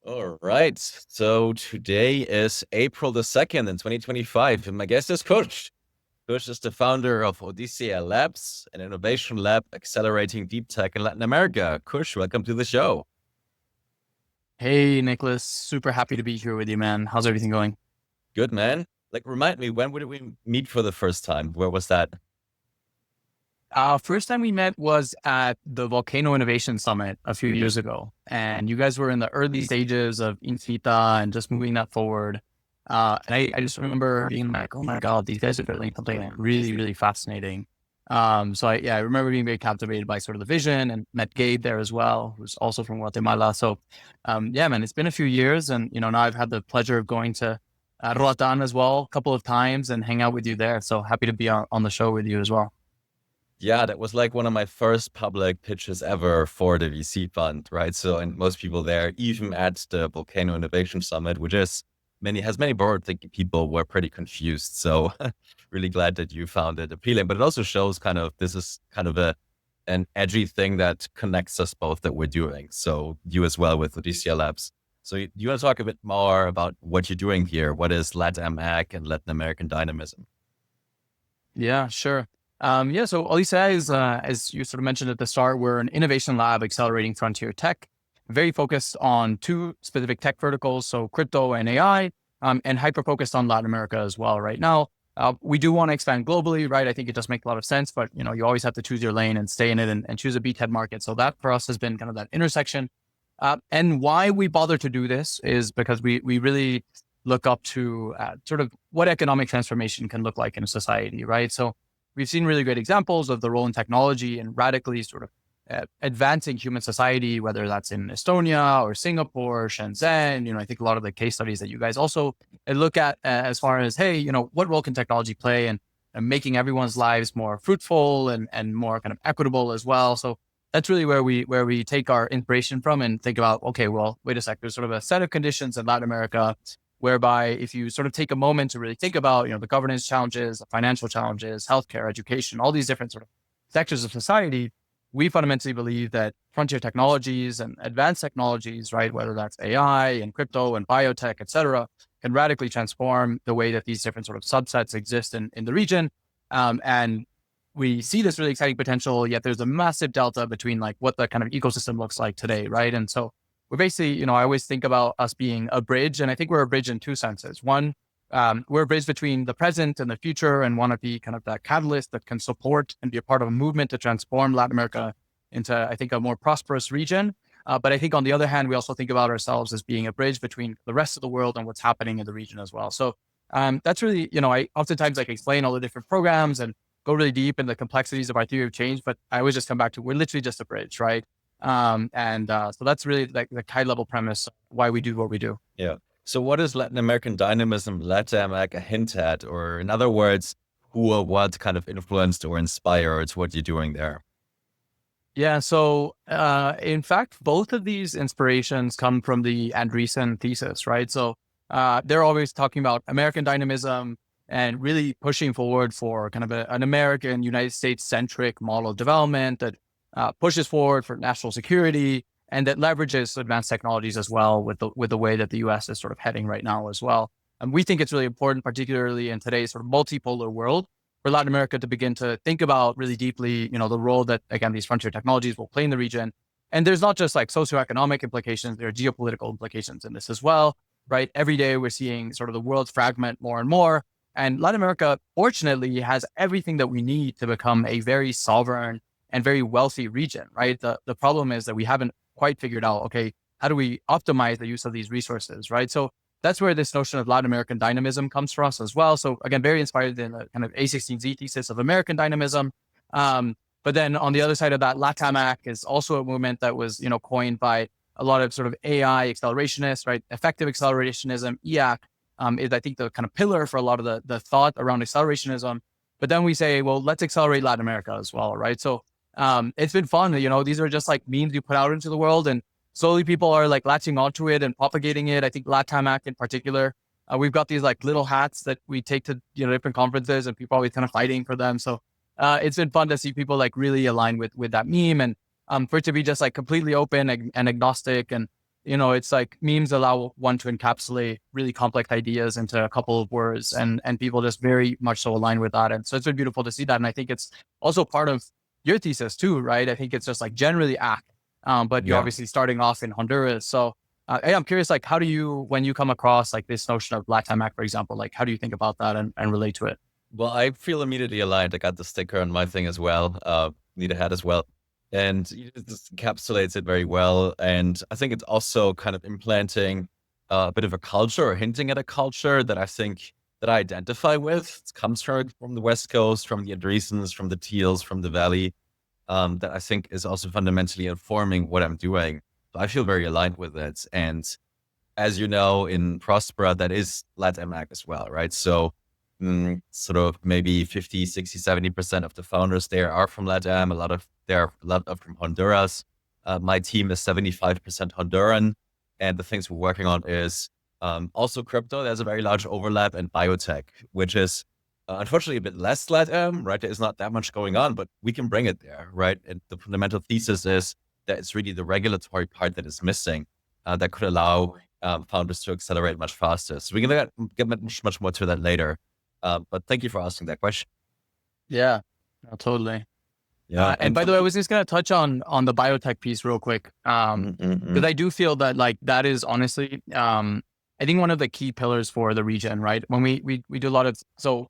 All right. So today is April the 2nd in 2025, and my guest is Cush. Cush is the founder of Odisea Labs, an innovation lab accelerating deep tech in Latin America. Cush, welcome to the show. Hey, Nicholas. Super happy to be here with you, man. How's everything going? Good, man. Like, remind me, when did we meet for the first time? Where was that? First time we met was at the Volcano Innovation Summit a few years ago. And you guys were in the early stages of Infinita and just moving that forward. And I just remember being like, oh my God, these guys are building something like really, really fascinating. I remember being very captivated by sort of the vision and met Gabe there as well, who's also from Guatemala. Yeah, man, it's been a few years. And, now I've had the pleasure of going to Latam as well a couple of times and hang out with you there. So happy to be on the show with you as well. Yeah, that was like one of my first public pitches ever for the VC fund, right? So, and most people there, even at the Volcano Innovation Summit, which is has many board thinking people were pretty confused. So, really glad that you found it appealing. But it also shows kind of this is kind of an edgy thing that connects us both that we're doing. So, you as well with Odisea Labs. So, you want to talk a bit more about what you're doing here? What is Latam Ag and Latin American Dynamism? Yeah, sure. So Odisea is, as you sort of mentioned at the start, we're an innovation lab accelerating frontier tech, very focused on two specific tech verticals, so crypto and AI, and hyper focused on Latin America as well right now. We do want to expand globally, right? I think it does make a lot of sense, but you always have to choose your lane and stay in it and choose a beachhead market. So that for us has been kind of that intersection. And why we bother to do this is because we really look up to sort of what economic transformation can look like in a society, right? So we've seen really great examples of the role in technology and radically sort of advancing human society, whether that's in Estonia or Singapore, Shenzhen. I think a lot of the case studies that you guys also look at as far as, hey, what role can technology play and making everyone's lives more fruitful and more kind of equitable as well. So that's really where we take our inspiration from and think about, okay, well, wait a sec, there's sort of a set of conditions in Latin America whereby if you sort of take a moment to really think about, the governance challenges, the financial challenges, healthcare, education, all these different sort of sectors of society, we fundamentally believe that frontier technologies and advanced technologies, right, whether that's AI and crypto and biotech, et cetera, can radically transform the way that these different sort of subsets exist in the region. And we see this really exciting potential, yet there's a massive delta between like what the kind of ecosystem looks like today, right? And so we're basically, I always think about us being a bridge, and I think we're a bridge in two senses. One, we're a bridge between the present and the future and want to be kind of that catalyst that can support and be a part of a movement to transform Latin America into, I think, a more prosperous region. But I think on the other hand, we also think about ourselves as being a bridge between the rest of the world and what's happening in the region as well. So that's really, I oftentimes like explain all the different programs and go really deep in the complexities of our theory of change, but I always just come back to we're literally just a bridge, right? So that's really like the high level premise why we do what we do. Yeah. So what is Latin American dynamism, Latam like a hint at, or in other words, who or what kind of influenced or inspired what you're doing there? Yeah. So, in fact, both of these inspirations come from the Andreessen thesis, right? So, they're always talking about American dynamism and really pushing forward for kind of an American United States centric model of development that pushes forward for national security and that leverages advanced technologies as well with the way that the US is sort of heading right now as well. And we think it's really important, particularly in today's sort of multipolar world, for Latin America to begin to think about really deeply, the role that, again, these frontier technologies will play in the region. And there's not just like socioeconomic implications, there are geopolitical implications in this as well, right? Every day we're seeing sort of the world fragment more and more. And Latin America, fortunately, has everything that we need to become a very sovereign and very wealthy region, right? The problem is that we haven't quite figured out, okay, how do we optimize the use of these resources, right? So that's where this notion of Latin American dynamism comes for us as well. So again, very inspired in the kind of A16Z thesis of American dynamism. But then on the other side of that, LATAM is also a movement that was, coined by a lot of sort of AI accelerationists, right? Effective accelerationism, EAC, is I think the kind of pillar for a lot of the thought around accelerationism. But then we say, well, let's accelerate Latin America as well, right? So it's been fun. These are just like memes you put out into the world, and slowly people are like latching onto it and propagating it. I think LATAM in particular, we've got these like little hats that we take to different conferences, and people are always kind of fighting for them. So it's been fun to see people like really align with that meme, and for it to be just like completely open and agnostic. And it's like memes allow one to encapsulate really complex ideas into a couple of words, and people just very much so align with that. And so it's been beautiful to see that. And I think it's also part of your thesis too, right? I think it's just like generally act, but you're Yeah. obviously starting off in Honduras. So hey, I'm curious, like, how do you, when you come across like this notion of Latam Act, for example, like how do you think about that and relate to it? Well, I feel immediately aligned. I got the sticker on my thing as well. Need a hat as well. And it just encapsulates it very well. And I think it's also kind of implanting a bit of a culture or hinting at a culture that I think that I identify with. It comes from the West Coast, from the Andreessens, from the Teals, from the Valley, that I think is also fundamentally informing what I'm doing. So I feel very aligned with it. And as you know, in Prospera, that is Latam Act as well, right? So sort of maybe 50, 60, 70% of the founders there are from Latam. There are a lot of from Honduras. My team is 75% Honduran. And the things we're working on is also crypto. There's a very large overlap, and biotech, which is unfortunately a bit less Latam, right? There's not that much going on, but we can bring it there, right? And the fundamental thesis is that it's really the regulatory part that is missing that could allow founders to accelerate much faster. So we're going to get much more to that later. But thank you for asking that question. Yeah, no, totally. Yeah. And by the way, I was just going to touch on the biotech piece real quick. Because I do feel that like that is honestly, I think one of the key pillars for the region, right? When we do a lot of, so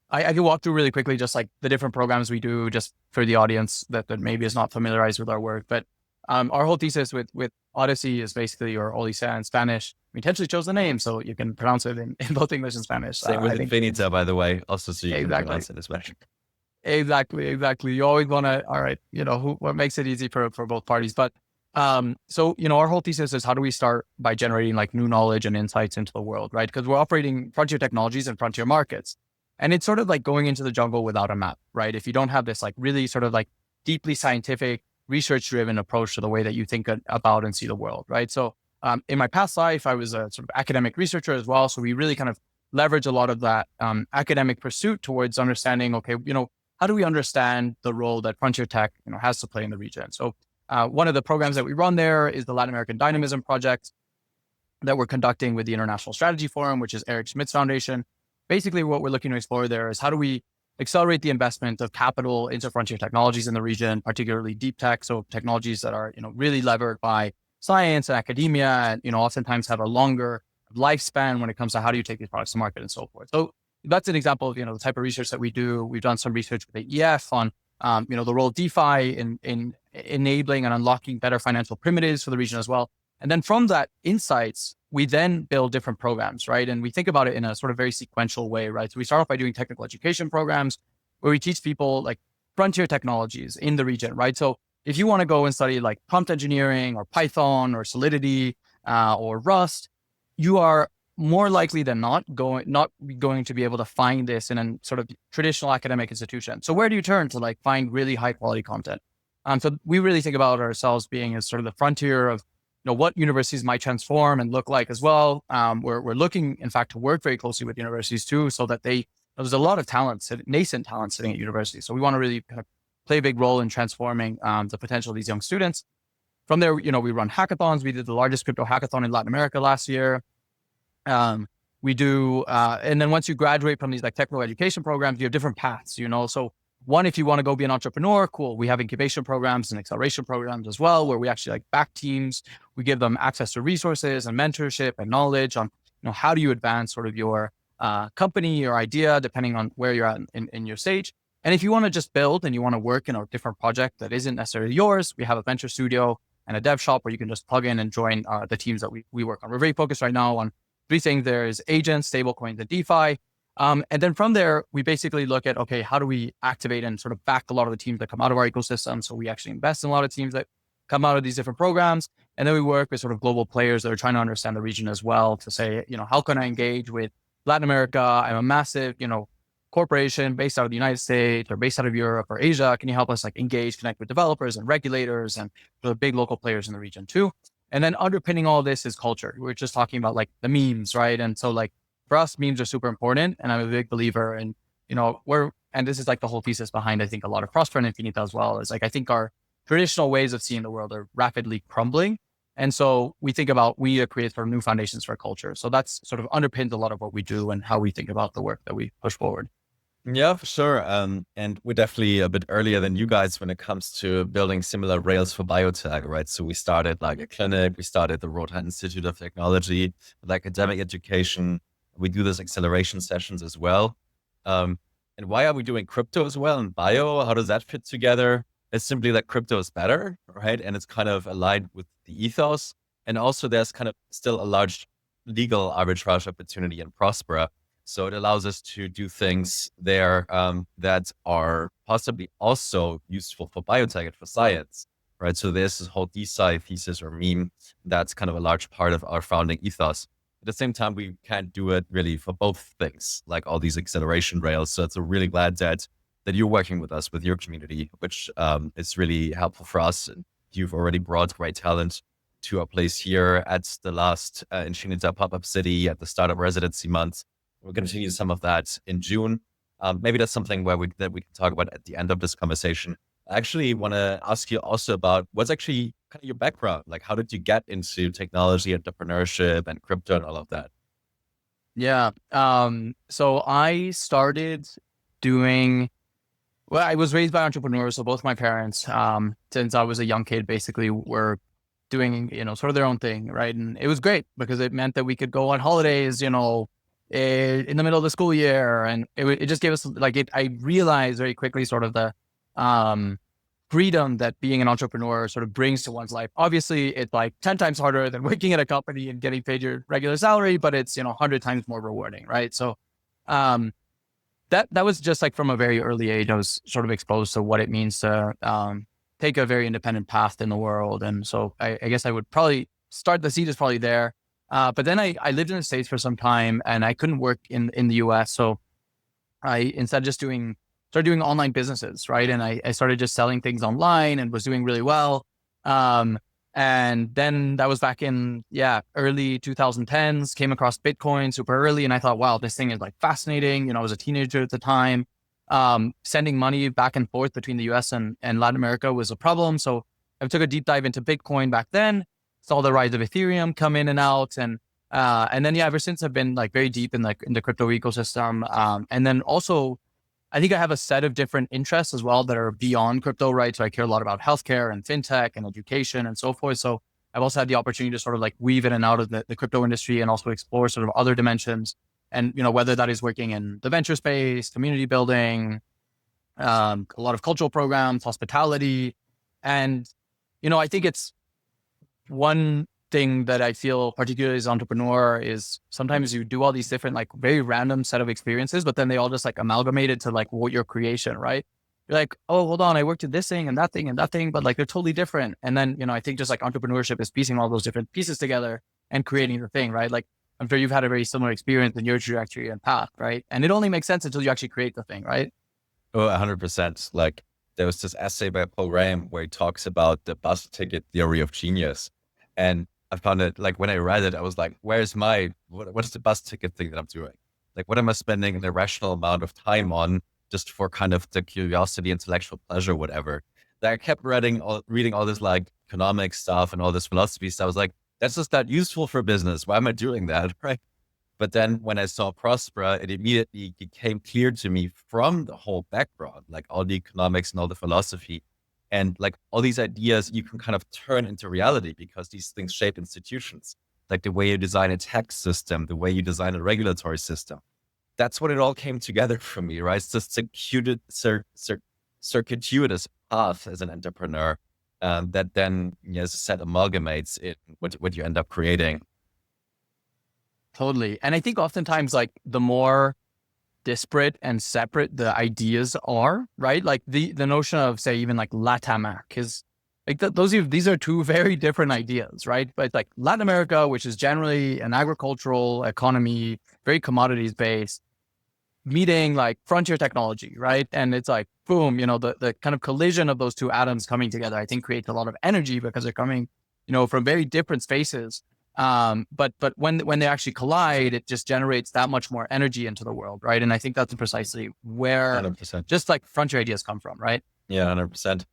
I can walk through really quickly, just like the different programs we do, just for the audience that maybe is not familiarized with our work. But our whole thesis with Odyssey is basically, or Odisea in Spanish. We intentionally chose the name so you can pronounce it in both English and Spanish. Same with Infinita, by the way, also so you can Exactly. pronounce it as well. Exactly. You always want to, all right, what makes it easy for both parties. But so, our whole thesis is how do we start by generating like new knowledge and insights into the world, right? Because we're operating frontier technologies and frontier markets. And it's sort of like going into the jungle without a map, right? If you don't have this like really sort of like deeply scientific, research-driven approach to the way that you think about and see the world, right? So in my past life, I was a sort of academic researcher as well. So we really kind of leverage a lot of that academic pursuit towards understanding, okay, how do we understand the role that frontier tech, has to play in the region? So one of the programs that we run there is the Latin American Dynamism project that we're conducting with the International Strategy Forum, which is Eric Schmidt's foundation. Basically, what we're looking to explore there is how do we accelerate the investment of capital into frontier technologies in the region, particularly deep tech, so technologies that are really levered by science and academia, and oftentimes have a longer lifespan when it comes to how do you take these products to market and so forth. So that's an example of the type of research that we do. We've done some research with the EF on the role of DeFi in enabling and unlocking better financial primitives for the region as well. And then from that insights, we then build different programs, right? And we think about it in a sort of very sequential way, right? So we start off by doing technical education programs where we teach people like frontier technologies in the region, right? So if you want to go and study like prompt engineering or Python or Solidity or Rust, you are more likely than not going to be able to find this in a sort of traditional academic institution. So where do you turn to like find really high quality content? So we really think about ourselves being as sort of the frontier of what universities might transform and look like as well. We're looking, in fact, to work very closely with universities too, so that there's a lot of talents, nascent talent sitting at universities. So we want to really kind of play a big role in transforming the potential of these young students. From there, we run hackathons. We did the largest crypto hackathon in Latin America last year. We do, and then once you graduate from these like technical education programs, you have different paths, So one, if you want to go be an entrepreneur, cool. We have incubation programs and acceleration programs as well, where we actually like back teams. We give them access to resources and mentorship and knowledge on, how do you advance sort of your company or idea, depending on where you're at in your stage. And if you want to just build and you want to work in a different project that isn't necessarily yours, we have a venture studio and a dev shop where you can just plug in and join the teams that we work on. We're very focused right now on three things. There is agents, stablecoins, and DeFi. And then from there, we basically look at, okay, how do we activate and sort of back a lot of the teams that come out of our ecosystem? So we actually invest in a lot of teams that come out of these different programs. And then we work with sort of global players that are trying to understand the region as well to say, how can I engage with Latin America? I'm a massive, corporation based out of the United States or based out of Europe or Asia. Can you help us like engage, connect with developers and regulators and the big local players in the region too? And then underpinning all this is culture. We're just talking about like the memes, right? And so like, for us, memes are super important, and I'm a big believer in, and this is like the whole thesis behind, I think, a lot of Prospera and Infinita as well, is like, I think our traditional ways of seeing the world are rapidly crumbling. And so we think about, we create sort of new foundations for culture. So that's sort of underpins a lot of what we do and how we think about the work that we push forward. Yeah, for sure. And we're definitely a bit earlier than you guys when it comes to building similar rails for biotech, right? So we started like a clinic, we started the Rota Institute of Technology with academic education. We do those acceleration sessions as well. Um, and why are we doing crypto as well and bio? How does that fit together? It's simply that crypto is better, right? And it's kind of aligned with the ethos. And also there's kind of still a large legal arbitrage opportunity in Prospera. So it allows us to do things there that are possibly also useful for biotech and for science, right? So there's this whole DeSci thesis or meme that's kind of a large part of our founding ethos. At the same time, we can't do it really for both things, like all these acceleration rails. So it's really glad that you're working with us, with your community, which is really helpful for us. And you've already brought great talent to our place here at the last Infinita pop-up city at the startup residency month. We're going to continue some of that in June. Maybe that's something that we can talk about at the end of this conversation. I actually want to ask you also about what's actually kind of your background. Like, how did you get into technology, entrepreneurship, and crypto and all of that? Yeah. So I started doing, well, I was raised by entrepreneurs. So both my parents, since I was a young kid, basically were doing, sort of their own thing. Right. And it was great because it meant that we could go on holidays, in the middle of the school year. And it just gave us I realized very quickly sort of the, freedom that being an entrepreneur sort of brings to one's life. Obviously, it's like 10 times harder than working at a company and getting paid your regular salary, but it's, 100 times more rewarding, right? So um, that was just like from a very early age, I was sort of exposed to what it means to take a very independent path in the world. And so I guess I would probably start, the seed is probably there. But then I lived in the States for some time and I couldn't work in the US. So I instead just started doing online businesses, right? And I started just selling things online and was doing really well. Um, and then that was back in, early 2010s, came across Bitcoin super early. And I thought, wow, this thing is like fascinating. I was a teenager at the time. Sending money back and forth between the US and Latin America was a problem. So I took a deep dive into Bitcoin back then, saw the rise of Ethereum come in and out. And then, ever since I've been like very deep in the crypto ecosystem. And then also, I think I have a set of different interests as well that are beyond crypto, right? So I care a lot about healthcare and fintech and education and so forth. So I've also had the opportunity to sort of like weave in and out of the crypto industry and also explore sort of other dimensions. And, whether that is working in the venture space, community building, a lot of cultural programs, hospitality. And, I think it's one thing that I feel particularly as an entrepreneur is sometimes you do all these different, like very random set of experiences, but then they all just like amalgamated to like what your creation, right? You're like, oh, hold on, I worked at this thing and that thing and that thing, but like they're totally different. And then, I think just like entrepreneurship is piecing all those different pieces together and creating the thing, right? Like I'm sure you've had a very similar experience in your trajectory and path, right? And it only makes sense until you actually create the thing, right? Oh, 100%. Like there was this essay by Paul Graham where he talks about the bus ticket theory of genius. And I found it like when I read it, I was like, where's what's the bus ticket thing that I'm doing? Like, what am I spending an irrational amount of time on just for kind of the curiosity, intellectual pleasure, whatever? That I kept reading all this like economic stuff and all this philosophy stuff. I was like, that's just not useful for business. Why am I doing that? Right. But then when I saw Prospera, it immediately became clear to me from the whole background, like all the economics and all the philosophy and like all these ideas you can kind of turn into reality because these things shape institutions, like the way you design a tax system, the way you design a regulatory system. That's what it all came together for me, right? It's just circuitous path as an entrepreneur that then, as I said, amalgamates it what you end up creating. Totally. And I think oftentimes like the more disparate and separate the ideas are, right? Like the notion of say even like Latam is like these are two very different ideas, right? But like Latin America, which is generally an agricultural economy, very commodities based, meeting like frontier technology, right? And it's like boom, the kind of collision of those two atoms coming together, I think creates a lot of energy because they're coming, from very different spaces. But when they actually collide, it just generates that much more energy into the world, right? And I think that's precisely where 100%. just like frontier ideas come from, right? Yeah, 100%.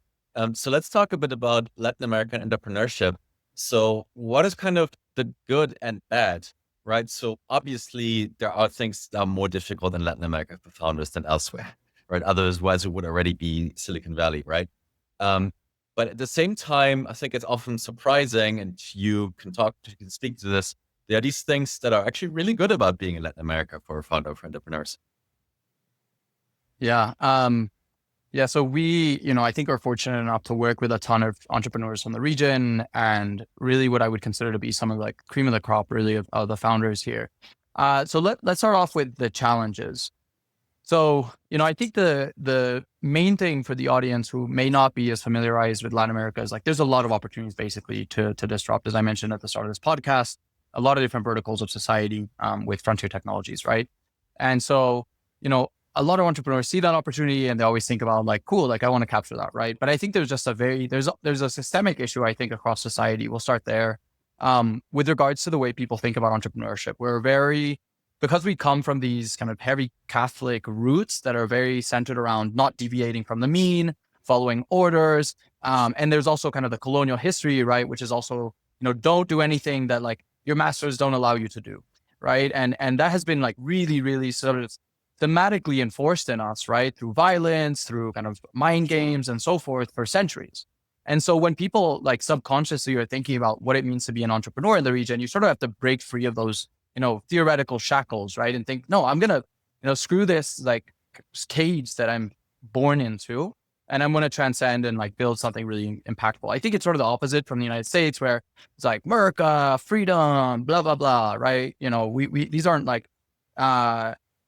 So let's talk a bit about Latin American entrepreneurship. So what is kind of the good and bad, right? So obviously there are things that are more difficult in Latin America for founders than elsewhere, right? Otherwise it would already be Silicon Valley, right? Um, but at the same time, I think it's often surprising, and you can speak to this. There are these things that are actually really good about being in Latin America for a founder of entrepreneurs. Yeah. Yeah. So we, I think are fortunate enough to work with a ton of entrepreneurs from the region and really what I would consider to be some of like cream of the crop really of the founders here. So let's start off with the challenges. So, I think the main thing for the audience who may not be as familiarized with Latin America is like there's a lot of opportunities basically to disrupt, as I mentioned at the start of this podcast, a lot of different verticals of society with frontier technologies, right? And so, a lot of entrepreneurs see that opportunity and they always think about like, cool, like I want to capture that, right? But I think there's just there's a systemic issue I think across society. We'll start there with regards to the way people think about entrepreneurship. Because we come from these kind of heavy Catholic roots that are very centered around not deviating from the mean, following orders. And there's also kind of the colonial history, right? Which is also, don't do anything that like your masters don't allow you to do. Right. And that has been like really, really sort of thematically enforced in us, right? Through violence, through kind of mind games and so forth for centuries. And so when people like subconsciously are thinking about what it means to be an entrepreneur in the region, you sort of have to break free of those theoretical shackles, right? And think, no, I'm going to, screw this like cage that I'm born into. And I'm going to transcend and like build something really impactful. I think it's sort of the opposite from the United States where it's like America, freedom, blah, blah, blah, right? These aren't like,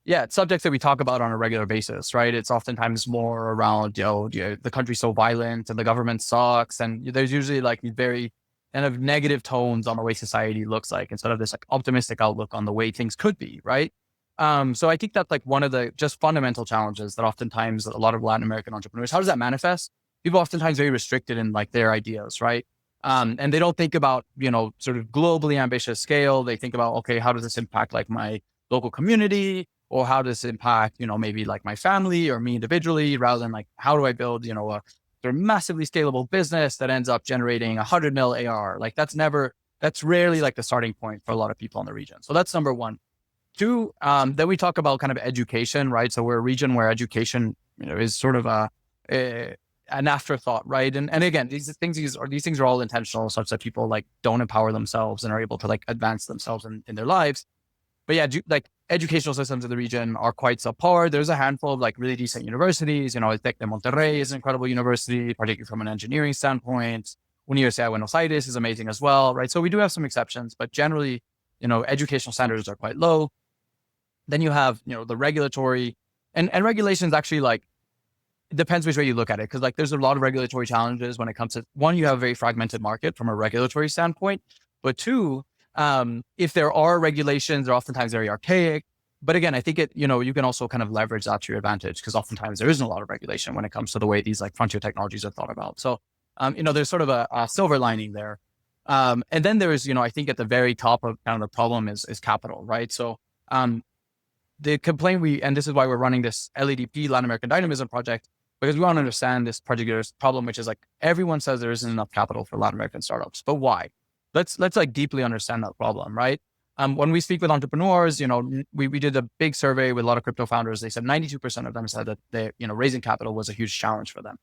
it's subjects that we talk about on a regular basis, right? It's oftentimes more around, the country's so violent and the government sucks. And there's usually like very kind of negative tones on the way society looks like instead of this like optimistic outlook on the way things could be, right? So I think that's like one of the just fundamental challenges that oftentimes a lot of Latin American entrepreneurs, how does that manifest? People are oftentimes very restricted in like their ideas, right? And they don't think about, sort of globally ambitious scale. They think about, okay, how does this impact like my local community? Or how does it impact, maybe like my family or me individually, rather than like, how do I build, a sort of massively scalable business that ends up generating 100 mil AR? Like that's rarely like the starting point for a lot of people in the region. So that's number one. Two, then we talk about kind of education, right? So we're a region where education, is sort of an afterthought, right? And again, these things are all intentional, such that people like don't empower themselves and are able to like advance themselves in their lives. But yeah, like educational systems in the region are quite subpar. There's a handful of like really decent universities. Tec de Monterrey is an incredible university, particularly from an engineering standpoint. Universidad de Buenos Aires is amazing as well, right? So we do have some exceptions, but generally, educational standards are quite low. Then you have, the regulatory and regulations actually like, it depends which way you look at it. Cause like there's a lot of regulatory challenges when it comes to one, you have a very fragmented market from a regulatory standpoint, but two, if there are regulations, they're oftentimes very archaic. But again, I think you can also kind of leverage that to your advantage because oftentimes there isn't a lot of regulation when it comes to the way these like frontier technologies are thought about. So, there's sort of a silver lining there. And then there's, I think at the very top of kind of the problem is capital, right? So, the complaint and this is why we're running this LADP, Latin American Dynamism project, because we want to understand this particular problem, which is like everyone says there isn't enough capital for Latin American startups, but why? Let's like deeply understand that problem, right? When we speak with entrepreneurs, we did a big survey with a lot of crypto founders. They said 92% of them said that raising capital was a huge challenge for them.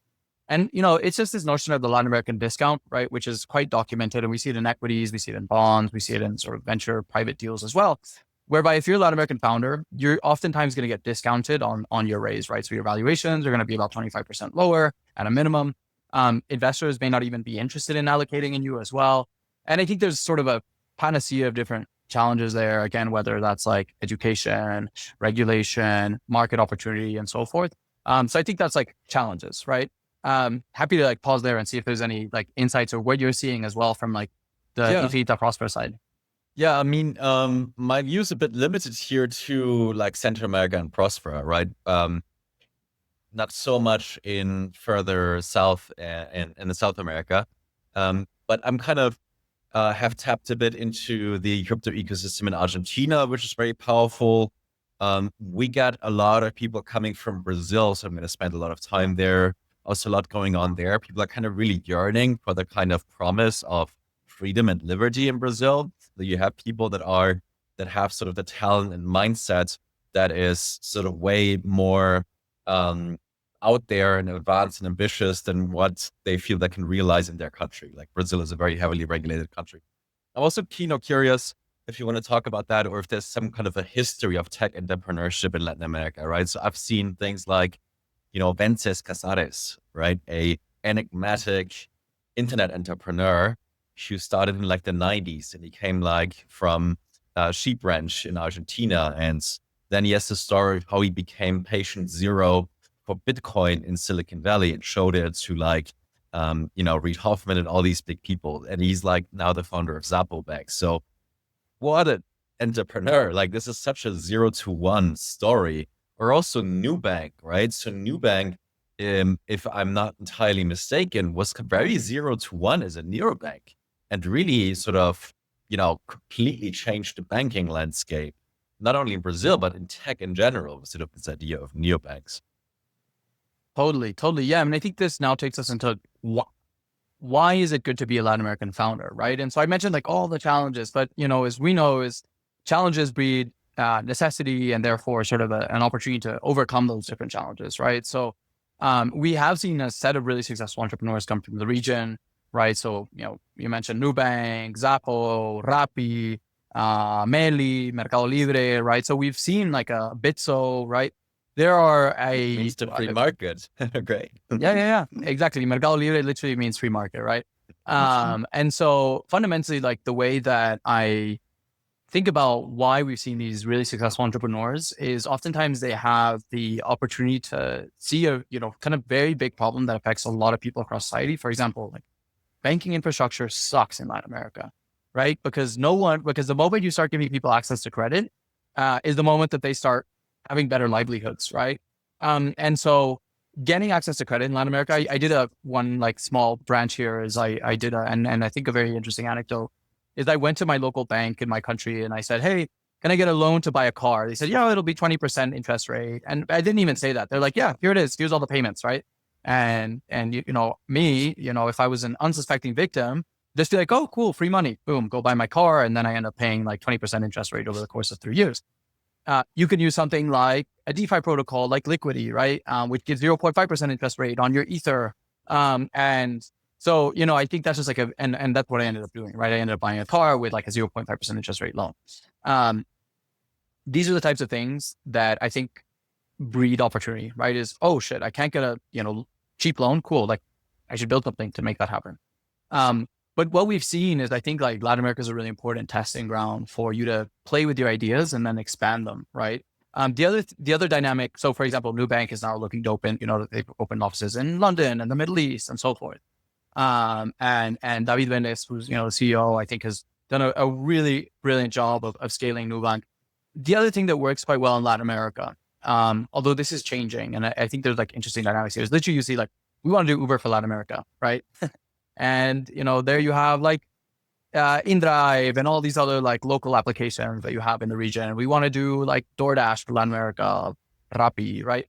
And, it's just this notion of the Latin American discount, right? Which is quite documented. And we see it in equities, we see it in bonds, we see it in sort of venture private deals as well. Whereby if you're a Latin American founder, you're oftentimes going to get discounted on your raise, right? So your valuations are going to be about 25% lower at a minimum. Investors may not even be interested in allocating in you as well. And I think there's sort of a panacea of different challenges there, again, whether that's like education, regulation, market opportunity, and so forth. So I think that's like challenges, right? Happy to like pause there and see if there's any like insights or what you're seeing as well from like the Infinita Prosper side. Yeah, I mean, my view is a bit limited here to like Central America and Prospera, right? Not so much in further south in the South America, but I'm kind of have tapped a bit into the crypto ecosystem in Argentina, which is very powerful. We got a lot of people coming from Brazil, so I'm going to spend a lot of time there. Also, a lot going on there. People are kind of really yearning for the kind of promise of freedom and liberty in Brazil. You have people that have sort of the talent and mindset that is sort of way more out there and advanced and ambitious than what they feel they can realize in their country. Like Brazil is a very heavily regulated country. I'm also keen or curious if you want to talk about that, or if there's some kind of a history of tech entrepreneurship in Latin America, right? So I've seen things like, Vences Casares, right? A enigmatic internet entrepreneur who started in like the 90s, and he came like from a sheep ranch in Argentina. And then he has the story of how he became patient zero for Bitcoin in Silicon Valley and showed it to like, Reid Hoffman and all these big people. And he's like now the founder of Zappleback. So what an entrepreneur. Like this is such a 0 to 1 story. Or also Nubank, right? So Nubank, if I'm not entirely mistaken, was very 0 to 1 as a neobank and really sort of, completely changed the banking landscape, not only in Brazil, but in tech in general, sort of this idea of neobanks. Totally. Yeah. I mean, I think this now takes us into why is it good to be a Latin American founder, right? And so I mentioned like all the challenges, but as we know, is challenges breed necessity, and therefore sort of an opportunity to overcome those different challenges, right? So we have seen a set of really successful entrepreneurs come from the region, right? So, you mentioned Nubank, Zappo, Rappi, Meli, Mercado Libre, right? So we've seen like a Bitso, right? There are It means the free market. Great. Yeah, exactly. Mercado Libre literally means free market, right? And so fundamentally, like the way that I think about why we've seen these really successful entrepreneurs is oftentimes they have the opportunity to see a, kind of very big problem that affects a lot of people across society. For example, like banking infrastructure sucks in Latin America, right? Because the moment you start giving people access to credit, is the moment that they start having better livelihoods, right? And so getting access to credit in Latin America, I did one like small branch here is I did and I think a very interesting anecdote is I went to my local bank in my country and I said, hey, can I get a loan to buy a car? They said, yeah, it'll be 20% interest rate. And I didn't even say that. They're like, yeah, here it is. Here's all the payments, right? And me, if I was an unsuspecting victim, just be like, oh, cool, free money, boom, go buy my car. And then I end up paying like 20% interest rate over the course of 3 years. You can use something like a DeFi protocol like Liquidity, right? Which gives 0.5% interest rate on your Ether. And so, I think that's just like and that's what I ended up doing, right? I ended up buying a car with like a 0.5% interest rate loan. These are the types of things that I think breed opportunity, right? Is, oh shit, I can't get a, cheap loan. Cool. Like I should build something to make that happen. But what we've seen is I think like Latin America is a really important testing ground for you to play with your ideas and then expand them, right? The other dynamic. So for example, Nubank is now looking to open, they've opened offices in London and the Middle East and so forth. And David Vendes, who's, the CEO, I think has done a really brilliant job of scaling Nubank. The other thing that works quite well in Latin America, although this is changing, and I think there's like interesting dynamics here, is literally you see like, we want to do Uber for Latin America, right? And, there you have like InDrive and all these other like local applications that you have in the region. We want to do like DoorDash for Latin America, Rappi, right?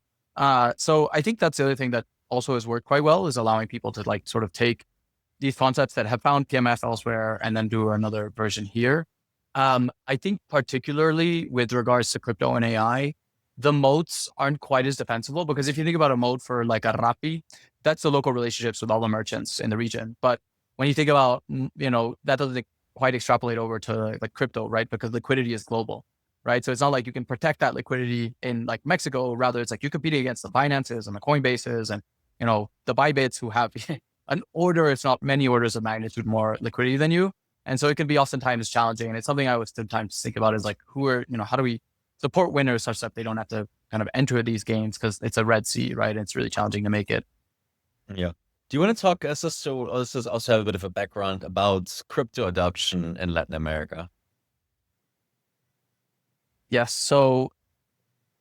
So I think that's the other thing that also has worked quite well, is allowing people to like sort of take these concepts that have found PMF elsewhere and then do another version here. I think particularly with regards to crypto and AI, the moats aren't quite as defensible, because if you think about a moat for like a Rappi, that's the local relationships with all the merchants in the region. But when you think about, that doesn't quite extrapolate over to like crypto, right? Because liquidity is global, right? So it's not like you can protect that liquidity in like Mexico. Rather, it's like you're competing against the Binances and the Coinbases and, the Bybits, who have an order, if not many orders of magnitude more liquidity than you. And so it can be oftentimes challenging. And it's something I would sometimes think about, is like, how do we support winners such that they don't have to kind of enter these games, because it's a Red Sea, right? It's really challenging to make it. Yeah. Do you want to talk us so let's just also have a bit of a background about crypto adoption in Latin America? Yes. So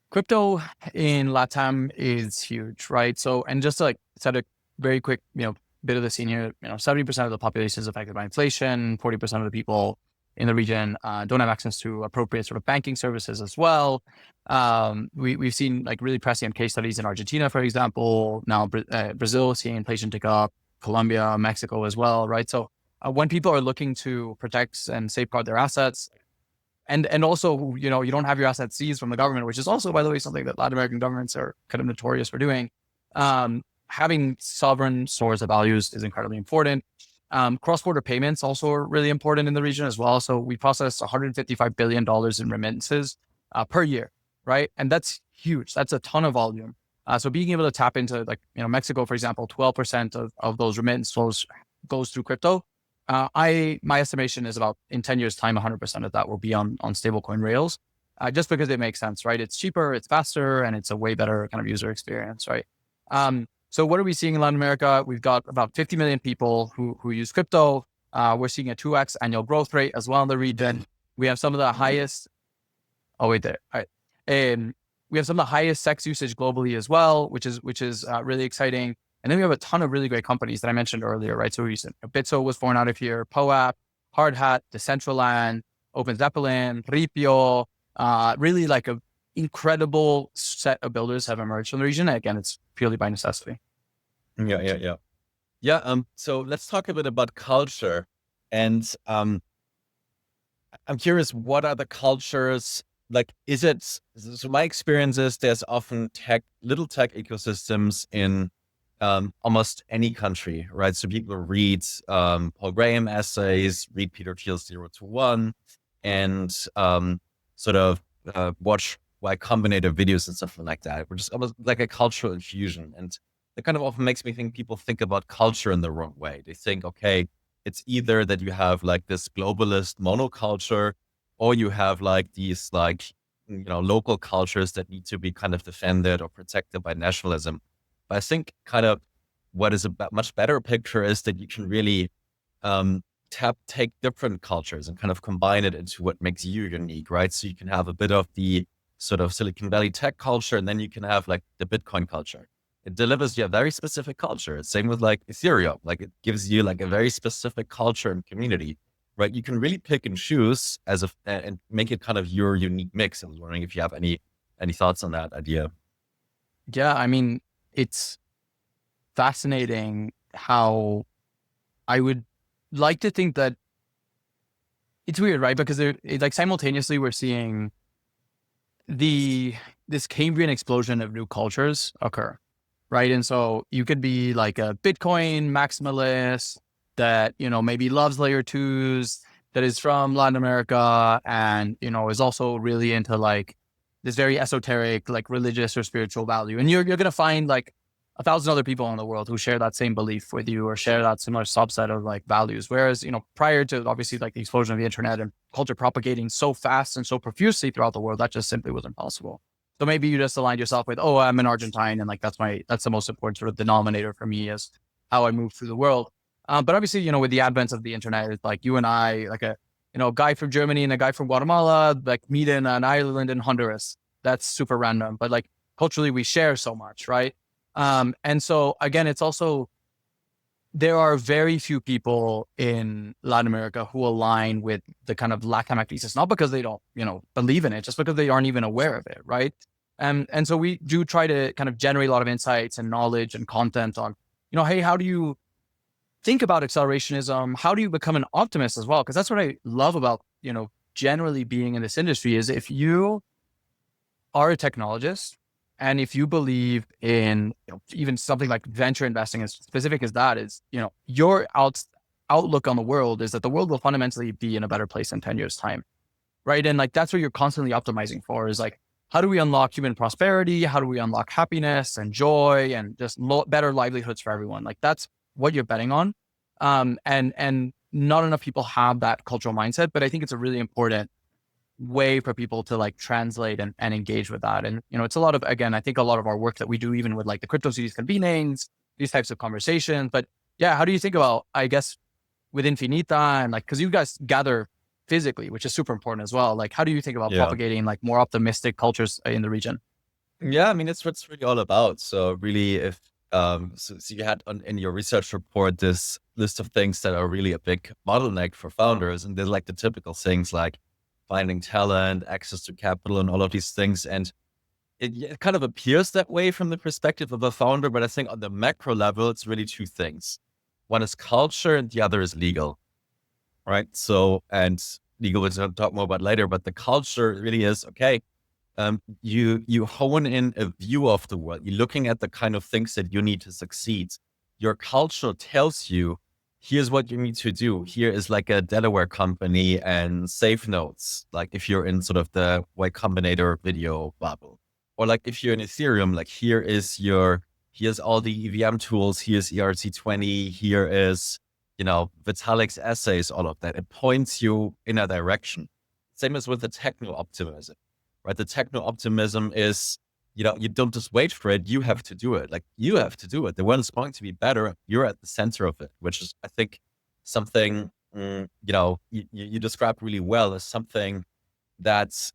crypto in Latam is huge, right? So, and just to like set a very quick, bit of the scene here, 70% of the population is affected by inflation. 40% of the people in the region don't have access to appropriate sort of banking services as well. We've seen like really prescient case studies in Argentina, for example. Now Brazil seeing inflation tick up, Colombia, Mexico as well, right? So when people are looking to protect and safeguard their assets, and also, you don't have your assets seized from the government, which is also, by the way, something that Latin American governments are kind of notorious for doing. Having sovereign stores of values is incredibly important. Cross-border payments also are really important in the region as well. So we process $155 billion in remittances per year, right? And that's huge. That's a ton of volume. So being able to tap into, like, Mexico, for example, 12% of those remittance flows goes through crypto. My estimation is about in 10 years time, 100% of that will be on stablecoin rails, just because it makes sense, right? It's cheaper, it's faster, and it's a way better kind of user experience, right? So what are we seeing in Latin America? We've got about 50 million people who use crypto. We're seeing a 2x annual growth rate as well in the region. We have some of the highest. Oh wait, there. All right. We have some of the highest sex usage globally as well, which is really exciting. And then we have a ton of really great companies that I mentioned earlier, right? So Bitso was born out of here, POAP, Hardhat, Decentraland, Open Zeppelin, Ripio, really like a incredible set of builders have emerged from the region. Again, it's purely by necessity. Yeah. So let's talk a bit about culture. And I'm curious, what are the cultures like? So my experience is there's often little tech ecosystems in almost any country, right? So people read Paul Graham essays, read Peter Thiel's 0 to 1, and sort of watch Y Combinator videos and stuff like that, which is almost like a cultural infusion. And that kind of often makes me think people think about culture in the wrong way. They think, okay, it's either that you have like this globalist monoculture, or you have like these like, local cultures that need to be kind of defended or protected by nationalism. But I think kind of what is a much better picture is that you can really take different cultures and kind of combine it into what makes you unique, right? So you can have a bit of the sort of Silicon Valley tech culture, and then you can have like the Bitcoin culture. It delivers you a very specific culture. Same with like Ethereum, like it gives you like a very specific culture and community, right? You can really pick and choose and make it kind of your unique mix. I was wondering if you have any thoughts on that idea. Yeah, I mean, it's fascinating how I would like to think that it's weird, right? Because it's like simultaneously we're seeing this Cambrian explosion of new cultures occur, right? And so you could be like a Bitcoin maximalist that, maybe loves layer twos, that is from Latin America, and, is also really into like this very esoteric, like religious or spiritual value. And you're going to find like 1,000 other people in the world who share that same belief with you or share that similar subset of like values. Whereas, prior to obviously like the explosion of the internet and culture propagating so fast and so profusely throughout the world, that just simply wasn't possible. So maybe you just aligned yourself with, oh, I'm an Argentine, and like that's the most important sort of denominator for me as how I move through the world. But obviously, with the advent of the internet, it's like you and I, like a guy from Germany and a guy from Guatemala, like meet in an island in Honduras. That's super random, but like culturally we share so much, right? And so again, it's also, there are very few people in Latin America who align with the kind of Latam thesis, not because they don't, believe in it, just because they aren't even aware of it, right? And so we do try to kind of generate a lot of insights and knowledge and content on, hey, how do you think about accelerationism? How do you become an optimist as well? Because that's what I love about, generally being in this industry is if you are a technologist, and if you believe in even something like venture investing, as specific as that is, your outlook on the world is that the world will fundamentally be in a better place in 10 years time, right? And like, that's what you're constantly optimizing for, is like, how do we unlock human prosperity? How do we unlock happiness and joy and just better livelihoods for everyone? Like, that's what you're betting on. And not enough people have that cultural mindset, but I think it's a really important way for people to like translate and engage with that. And, it's a lot of, again, I think a lot of our work that we do, even with like the crypto cities convenings, these types of conversations. But yeah, how do you think about, I guess, with Infinita and like, cause you guys gather physically, which is super important as well. Like, how do you think about propagating like more optimistic cultures in the region? Yeah, I mean, it's what's really all about. So really, if so you had in your research report this list of things that are really a big bottleneck for founders, and they're like the typical things like finding talent, access to capital, and all of these things. And it kind of appears that way from the perspective of a founder, but I think on the macro level, it's really two things. One is culture, and the other is legal. right? So, and legal, we'll talk more about later, but the culture really is okay. You hone in a view of the world. You're looking at the kind of things that you need to succeed. Your culture tells you, here's what you need to do. Here is like a Delaware company and safe notes. Like if you're in sort of the Y Combinator video bubble, or like if you're in Ethereum, like here's all the EVM tools. Here's ERC20. Here is, Vitalik's essays, all of that. It points you in a direction. Same as with the techno optimism, right? The techno optimism is, you don't just wait for it. You have to do it. Like you have to do it. The world is going to be better. You're at the center of it, which is, I think, something, you described really well as something that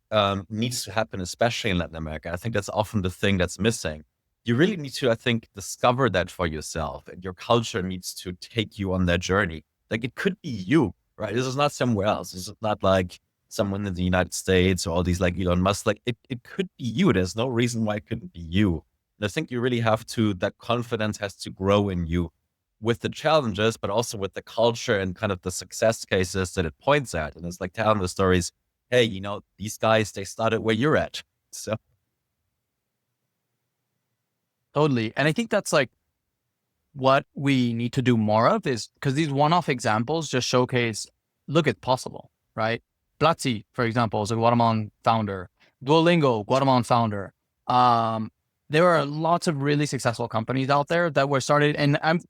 needs to happen, especially in Latin America. I think that's often the thing that's missing. You really need to, I think, discover that for yourself, and your culture needs to take you on that journey. Like it could be you, right? This is not somewhere else. This is not like someone in the United States or all these like Elon Musk. Like it could be you. There's no reason why it couldn't be you. And I think you really have to, that confidence has to grow in you with the challenges, but also with the culture and kind of the success cases that it points at. And it's like telling the stories, hey, these guys, they started where you're at. So Totally. And I think that's like what we need to do more of, is because these one-off examples just showcase, look, it's possible, right? Platzi, for example, is a Guatemalan founder. Duolingo, Guatemalan founder. There are lots of really successful companies out there that were started. And I'm,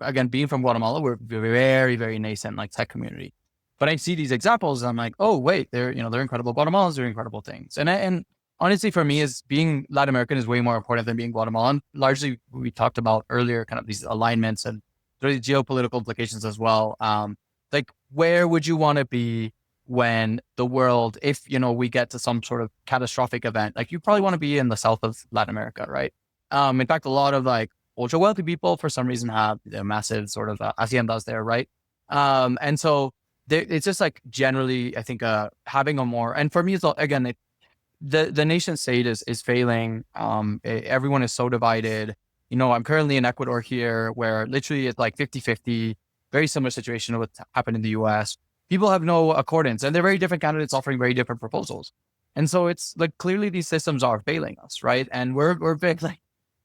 again, being from Guatemala, we're very, very nascent, like tech community. But I see these examples and I'm like, oh, wait, they're incredible Guatemalans doing incredible things. And honestly, for me, is being Latin American is way more important than being Guatemalan. Largely, we talked about earlier, kind of these alignments and the geopolitical implications as well. Like, where would you want to be when the world, if, we get to some sort of catastrophic event? Like, you probably want to be in the south of Latin America, right? In fact, a lot of like ultra wealthy people, for some reason, have massive sort of haciendas there, right? And so it's just like generally, I think, having a more, and for me, it's again, the nation state is failing. Everyone is so divided. I'm currently in Ecuador here, where literally it's like 50-50, very similar situation to what happened in the US. People have no accordance, and they're very different candidates offering very different proposals. And so it's like, clearly these systems are failing us, right? And we're big, like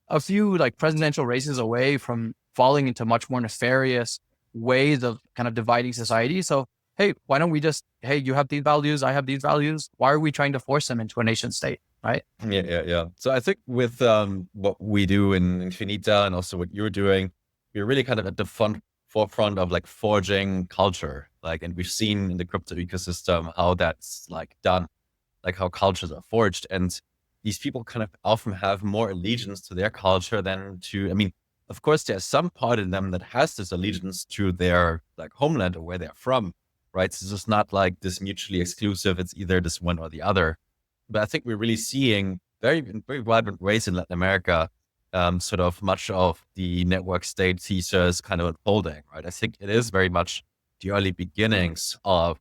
a few like presidential races away from falling into much more nefarious ways of kind of dividing society. So hey, why don't we just, hey, you have these values, I have these values. Why are we trying to force them into a nation state, right? Yeah. So I think with what we do in Infinita and also what you're doing, we're really kind of at the forefront of like forging culture. Like, and we've seen in the crypto ecosystem how that's like done, like how cultures are forged. And these people kind of often have more allegiance to their culture than to, I mean, of course, there's some part in them that has this allegiance to their like homeland or where they're from, right? So it's just not like this mutually exclusive. It's either this one or the other. But I think we're really seeing very vibrant ways in Latin America, sort of much of the network state thesis kind of unfolding, right? I think it is very much the early beginnings of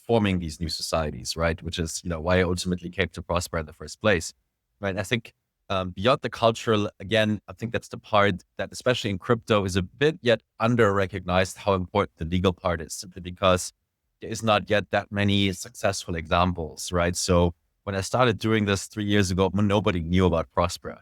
forming these new societies, right? Which is, why I ultimately came to Prosper in the first place, right? I think beyond the cultural, again, I think that's the part that, especially in crypto, is a bit yet under-recognized how important the legal part is, simply because there is not yet that many successful examples, right? So when I started doing this 3 years ago, nobody knew about Prospera,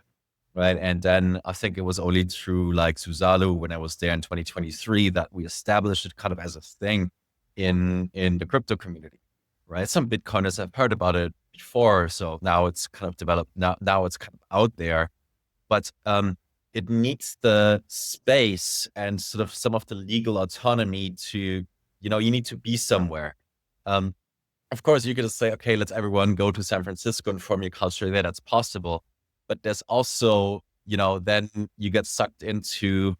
right? And then I think it was only through like Suzalu, when I was there in 2023, that we established it kind of as a thing in the crypto community, right? Some Bitcoiners have heard about it before, so now it's kind of developed. Now it's kind of out there, but it needs the space and sort of some of the legal autonomy to, you need to be somewhere. Of course, you're going to say, okay, let's everyone go to San Francisco and form your culture there. That's possible. But there's also, then you get sucked into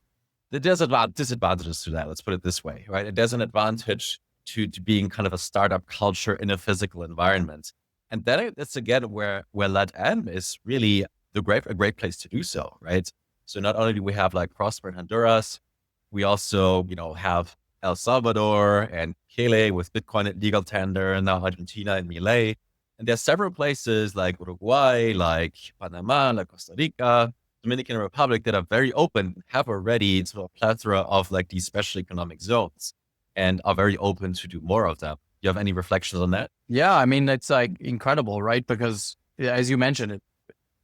the disadvantages to that. Let's put it this way, right? There's an advantage to being kind of a startup culture in a physical environment. And then it's again where Latam is really a great place to do so, right? So not only do we have like Prosper in Honduras, we also, have El Salvador and Chile with Bitcoin at legal tender, and now Argentina and Milei. And there's several places like Uruguay, like Panama, like Costa Rica, Dominican Republic that are very open, have already sort of a plethora of like these special economic zones. and are very open to do more of them. Do you have any reflections on that? Yeah, I mean, it's like incredible, right? Because as you mentioned,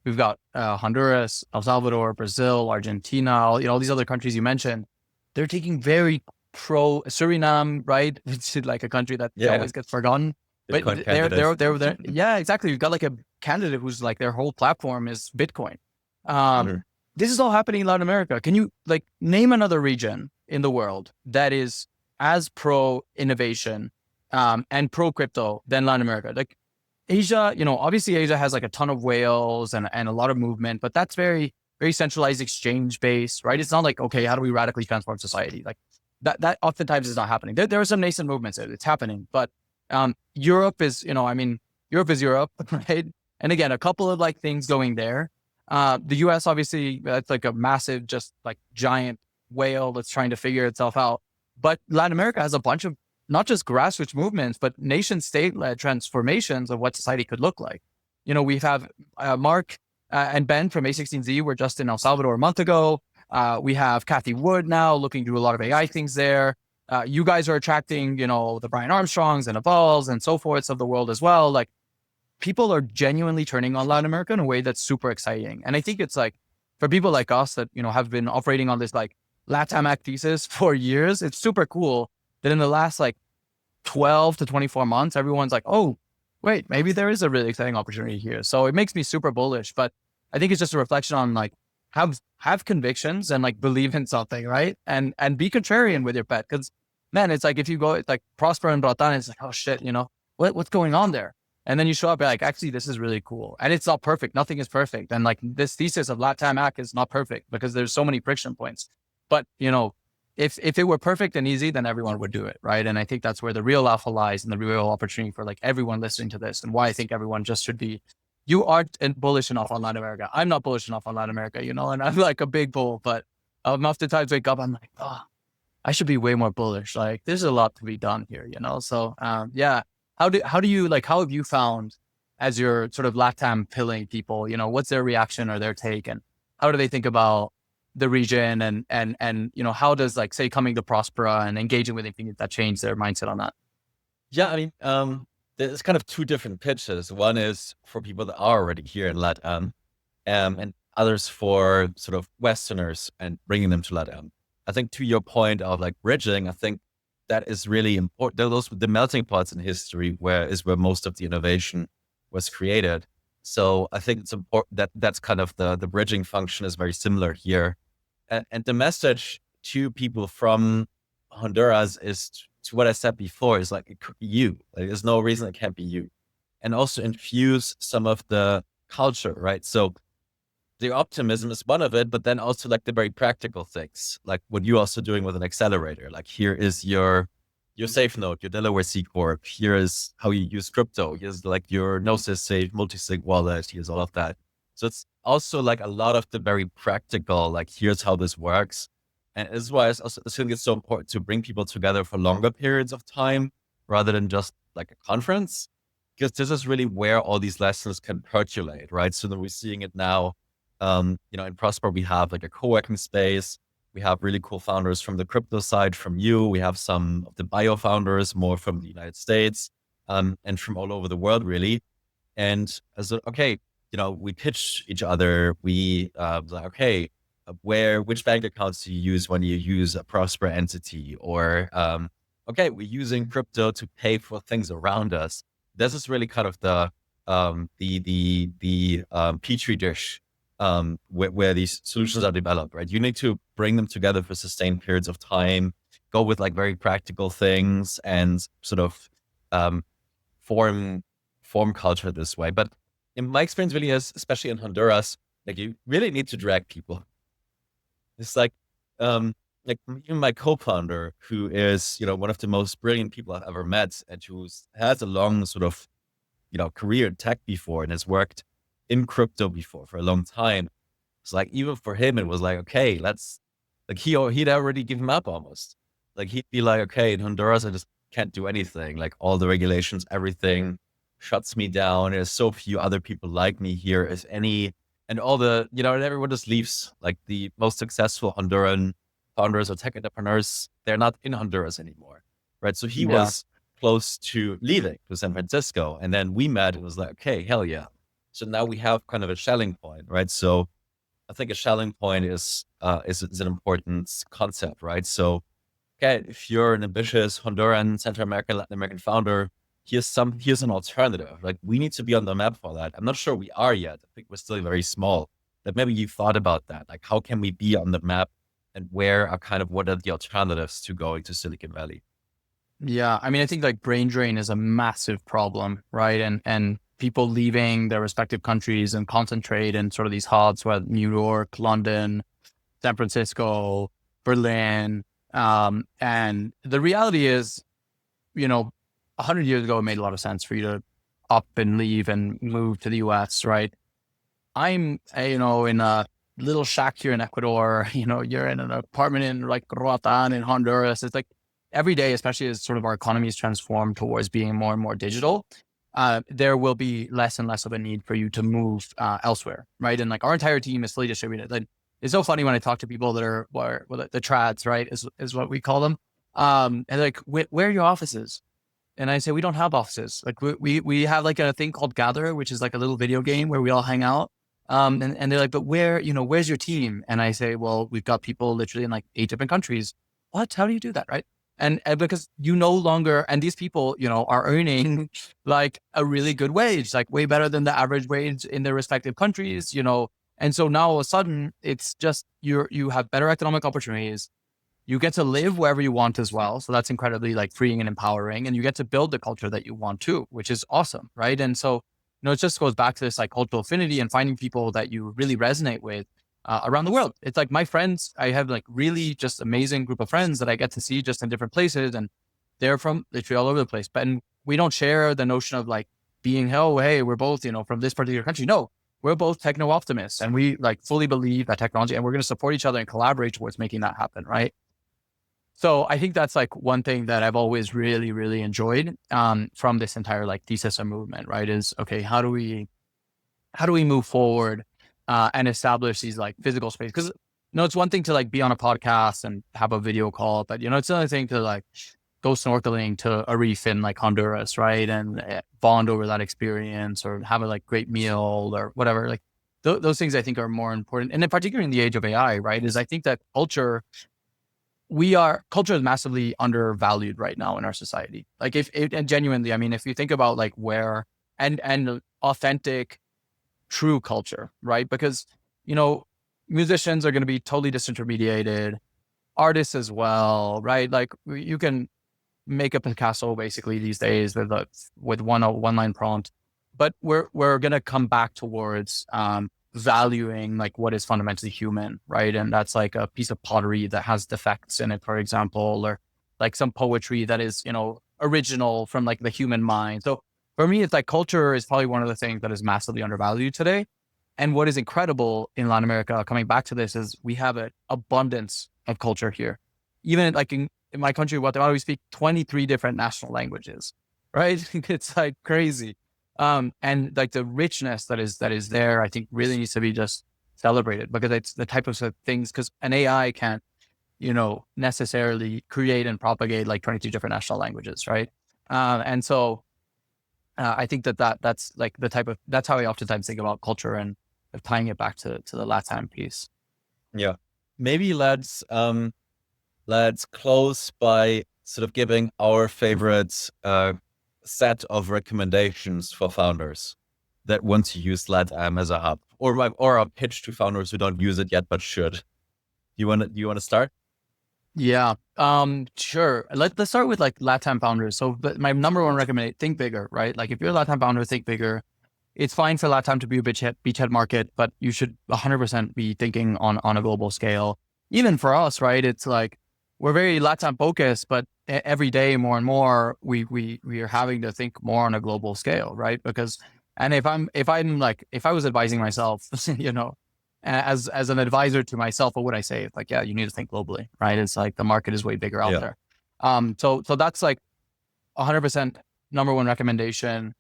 we've got Honduras, El Salvador, Brazil, Argentina, all these other countries you mentioned. They're taking very pro Suriname, right? It's like a country that Yeah, always gets forgotten. But Bitcoin candidate. yeah, exactly. We've got like a candidate who's like their whole platform is Bitcoin. Um, Mhm. this is all happening in Latin America. Can you like name another region in the world that is as pro innovation and pro crypto than Latin America? Like Asia, obviously Asia has like a ton of whales and a lot of movement, but that's very, very centralized exchange based, right? It's not like, okay, how do we radically transform society? Like that oftentimes is not happening. There are some nascent movements. It's happening, but Europe is, Europe is Europe, right? And again, a couple of like things going there. The US, obviously, that's like a massive, just like giant whale that's trying to figure itself out. But Latin America has a bunch of not just grassroots movements, but nation state led transformations of what society could look like. We have Mark and Ben from A16Z were just in El Salvador a month ago. We have Kathy Wood now looking to do a lot of AI things there. You guys are attracting, the Brian Armstrongs and Avals and so forths of the world as well. Like people are genuinely turning on Latin America in a way that's super exciting. And I think it's like for people like us that, have been operating on this like Latam Act thesis for years, it's super cool that in the last like 12 to 24 months, everyone's like, oh, wait, maybe there is a really exciting opportunity here. So it makes me super bullish, but I think it's just a reflection on like, have convictions and like believe in something, right? And be contrarian with your pet. Cause man, it's like, if you go it's like Prosper and Bratan, it's like, oh shit, what's going on there? And then you show up, you're like, actually, this is really cool. And it's not perfect. Nothing is perfect. And like this thesis of Latam Act is not perfect because there's so many friction points. But, if it were perfect and easy, then everyone would do it, right? And I think that's where the real alpha lies and the real opportunity for like everyone listening to this and why I think everyone just should be, you aren't bullish enough on Latin America. I'm not bullish enough on Latin America, and I'm like a big bull, but oftentimes wake up, I'm like, oh, I should be way more bullish. Like there's a lot to be done here, So yeah, how do you like, how have you found as you're sort of Latam pilling people, what's their reaction or their take and how do they think about the region and how does like say coming to Prospera and engaging with Infinita change their mindset on that? Yeah, I mean, there's kind of two different pitches. One is for people that are already here in LATAM, and others for sort of Westerners and bringing them to LATAM. I think to your point of like bridging, I think that is really important. Those the melting pots in history where most of the innovation was created. So I think it's important that that's kind of the bridging function is very similar here. And the message to people from Honduras is to what I said before, is like, it could be you. Like, there's no reason it can't be you. And also infuse some of the culture, right? So the optimism is one of it, but then also like the very practical things, like what you're also doing with an accelerator. Like here is your safe node, your Delaware C Corp. Here is how you use crypto. Here's like your Gnosis safe multi-sig wallet. Here's all of that. So it's also like a lot of the very practical, like here's how this works. And this is why I think it's so important to bring people together for longer periods of time rather than just like a conference, because this is really where all these lessons can percolate, right? So then we're seeing it now. In Prosper, we have like a co-working space. We have really cool founders from the crypto side from you. We have some of the bio founders more from the United States, and from all over the world, really. And as okay, we pitch each other. We like, okay, which bank accounts do you use when you use a Prosper entity? Or okay, we're using crypto to pay for things around us. This is really kind of the petri dish where these solutions are developed, right? You need to bring them together for sustained periods of time, go with like very practical things and sort of form culture this way. But in my experience really is, especially in Honduras, like you really need to drag people. It's like even my co-founder, who is, one of the most brilliant people I've ever met and who has a long sort of, career in tech before and has worked in crypto before for a long time. It's like, even for him, it was like, okay, let's like, he'd already given up almost. Like he'd be like, okay, in Honduras, I just can't do anything. Like all the regulations, everything shuts me down. There's so few other people like me here as any, and all the, and everyone just leaves. Like the most successful Honduran founders or tech entrepreneurs, they're not in Honduras anymore. right? So he Yeah. was close to leaving to San Francisco, and then we met and was like, okay, hell yeah. So now we have kind of a Schelling point, right? So I think a Schelling point is an important concept, right? So okay, if you're an ambitious Honduran, Central American, Latin American founder, here's an alternative. Like we need to be on the map for that. I'm not sure we are yet. I think we're still very small. But maybe you thought about that. Like how can we be on the map, and what are the alternatives to going to Silicon Valley? Yeah. I mean, I think like brain drain is a massive problem, right? And people leaving their respective countries and concentrate in sort of these hubs, whether New York, London, San Francisco, Berlin. And the reality is, 100 years ago, it made a lot of sense for you to up and leave and move to the US, right? I'm, in a little shack here in Ecuador, you're in an apartment in like Roatan in Honduras. It's like every day, especially as sort of our economies transform towards being more and more digital, there will be less and less of a need for you to move elsewhere, right? And like our entire team is fully distributed. Like, it's so funny when I talk to people that are the trads, right, is what we call them. And like, where are your offices? And I say, we don't have offices. Like we have like a thing called Gather, which is like a little video game where we all hang out. And they're like, but where's your team? And I say, well, we've got people literally in like 8 different countries. What? How do you do that? Right. And because you no longer, and these people, are earning like a really good wage, like way better than the average wage in their respective countries, And so now all of a sudden it's just, you have better economic opportunities. You get to live wherever you want as well. So that's incredibly like freeing and empowering. And you get to build the culture that you want too, which is awesome. Right. And so, it just goes back to this like cultural affinity and finding people that you really resonate with around the world. It's like my friends, I have like really just amazing group of friends that I get to see just in different places. And they're from literally all over the place. But we don't share the notion of like being, oh, hey, we're both, from this particular country. No, we're both techno optimists and we like fully believe that technology, and we're going to support each other and collaborate towards making that happen. Right. So I think that's like one thing that I've always really, really enjoyed from this entire like thesis or movement, right? Is okay, how do we move forward and establish these like physical space? Because it's one thing to like be on a podcast and have a video call, but it's another thing to like go snorkeling to a reef in like Honduras, right? And bond over that experience, or have a like great meal or whatever. Like those things I think are more important, and in particular in the age of AI, right? Is I think that culture is massively undervalued right now in our society. Like and genuinely, I mean, if you think about like where and authentic, true culture, right? Because, musicians are going to be totally disintermediated, artists as well, right? Like you can make a Picasso basically these days with one line prompt, but we're going to come back towards, valuing like what is fundamentally human, right? And that's like a piece of pottery that has defects in it, for example, or like some poetry that is, original from like the human mind. So for me, it's like culture is probably one of the things that is massively undervalued today. And what is incredible in Latin America, coming back to this, is we have an abundance of culture here. Even like in my country, Guatemala, we speak 23 different national languages, right? It's like crazy. And like the richness that is there, I think really needs to be just celebrated, because it's the type of things, because an AI can't, necessarily create and propagate like 22 different national languages, right? And so I think that's like that's how I oftentimes think about culture, and tying it back to the Latam piece. Yeah. Maybe let's close by sort of giving our favorite set of recommendations for founders that want to use Latam as a hub, or a pitch to founders who don't use it yet but should. Do you want to start? Yeah. Sure. Let's start with like Latam founders. So, but my number one recommendation: think bigger, right? Like if you're a Latam founder, think bigger. It's fine for Latam to be a beachhead market, but you should 100% be thinking on a global scale. Even for us, right? It's like we're very Latam focused, but every day more and more we are having to think more on a global scale, right? Because, and if I was advising myself, as an advisor to myself, what would I say? It's like, yeah, you need to think globally, right? It's like the market is way bigger out there. So that's like 100% number one recommendation.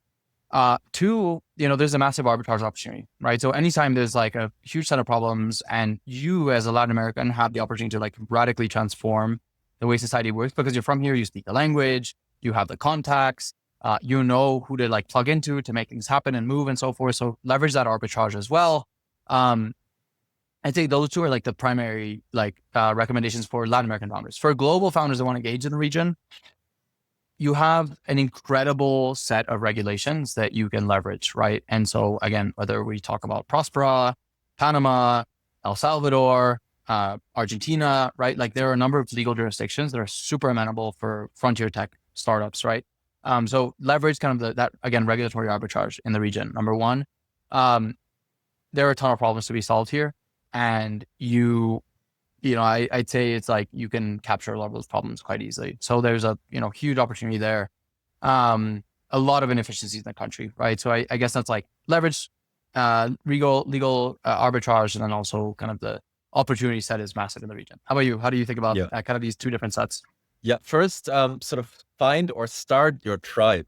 Two, there's a massive arbitrage opportunity, right? So anytime there's like a huge set of problems and you as a Latin American have the opportunity to like radically transform the way society works, because you're from here, you speak the language, you have the contacts, you know who to like plug into to make things happen and move and so forth. So leverage that arbitrage as well. I'd say those two are like the primary like recommendations for Latin American founders. For global founders that want to engage in the region, you have an incredible set of regulations that you can leverage, right? And so again, whether we talk about Prospera, Panama, El Salvador, Argentina, right? Like there are a number of legal jurisdictions that are super amenable for frontier tech startups, right? So leverage kind of that again, regulatory arbitrage in the region. Number one, there are a ton of problems to be solved here, and I'd say it's like you can capture a lot of those problems quite easily. So there's a huge opportunity there. A lot of inefficiencies in the country, right? So I guess that's like leverage, legal arbitrage, and then also kind of the opportunity set is massive in the region. How about you? How do you think about kind of these two different sets? Yeah, first, sort of find or start your tribe,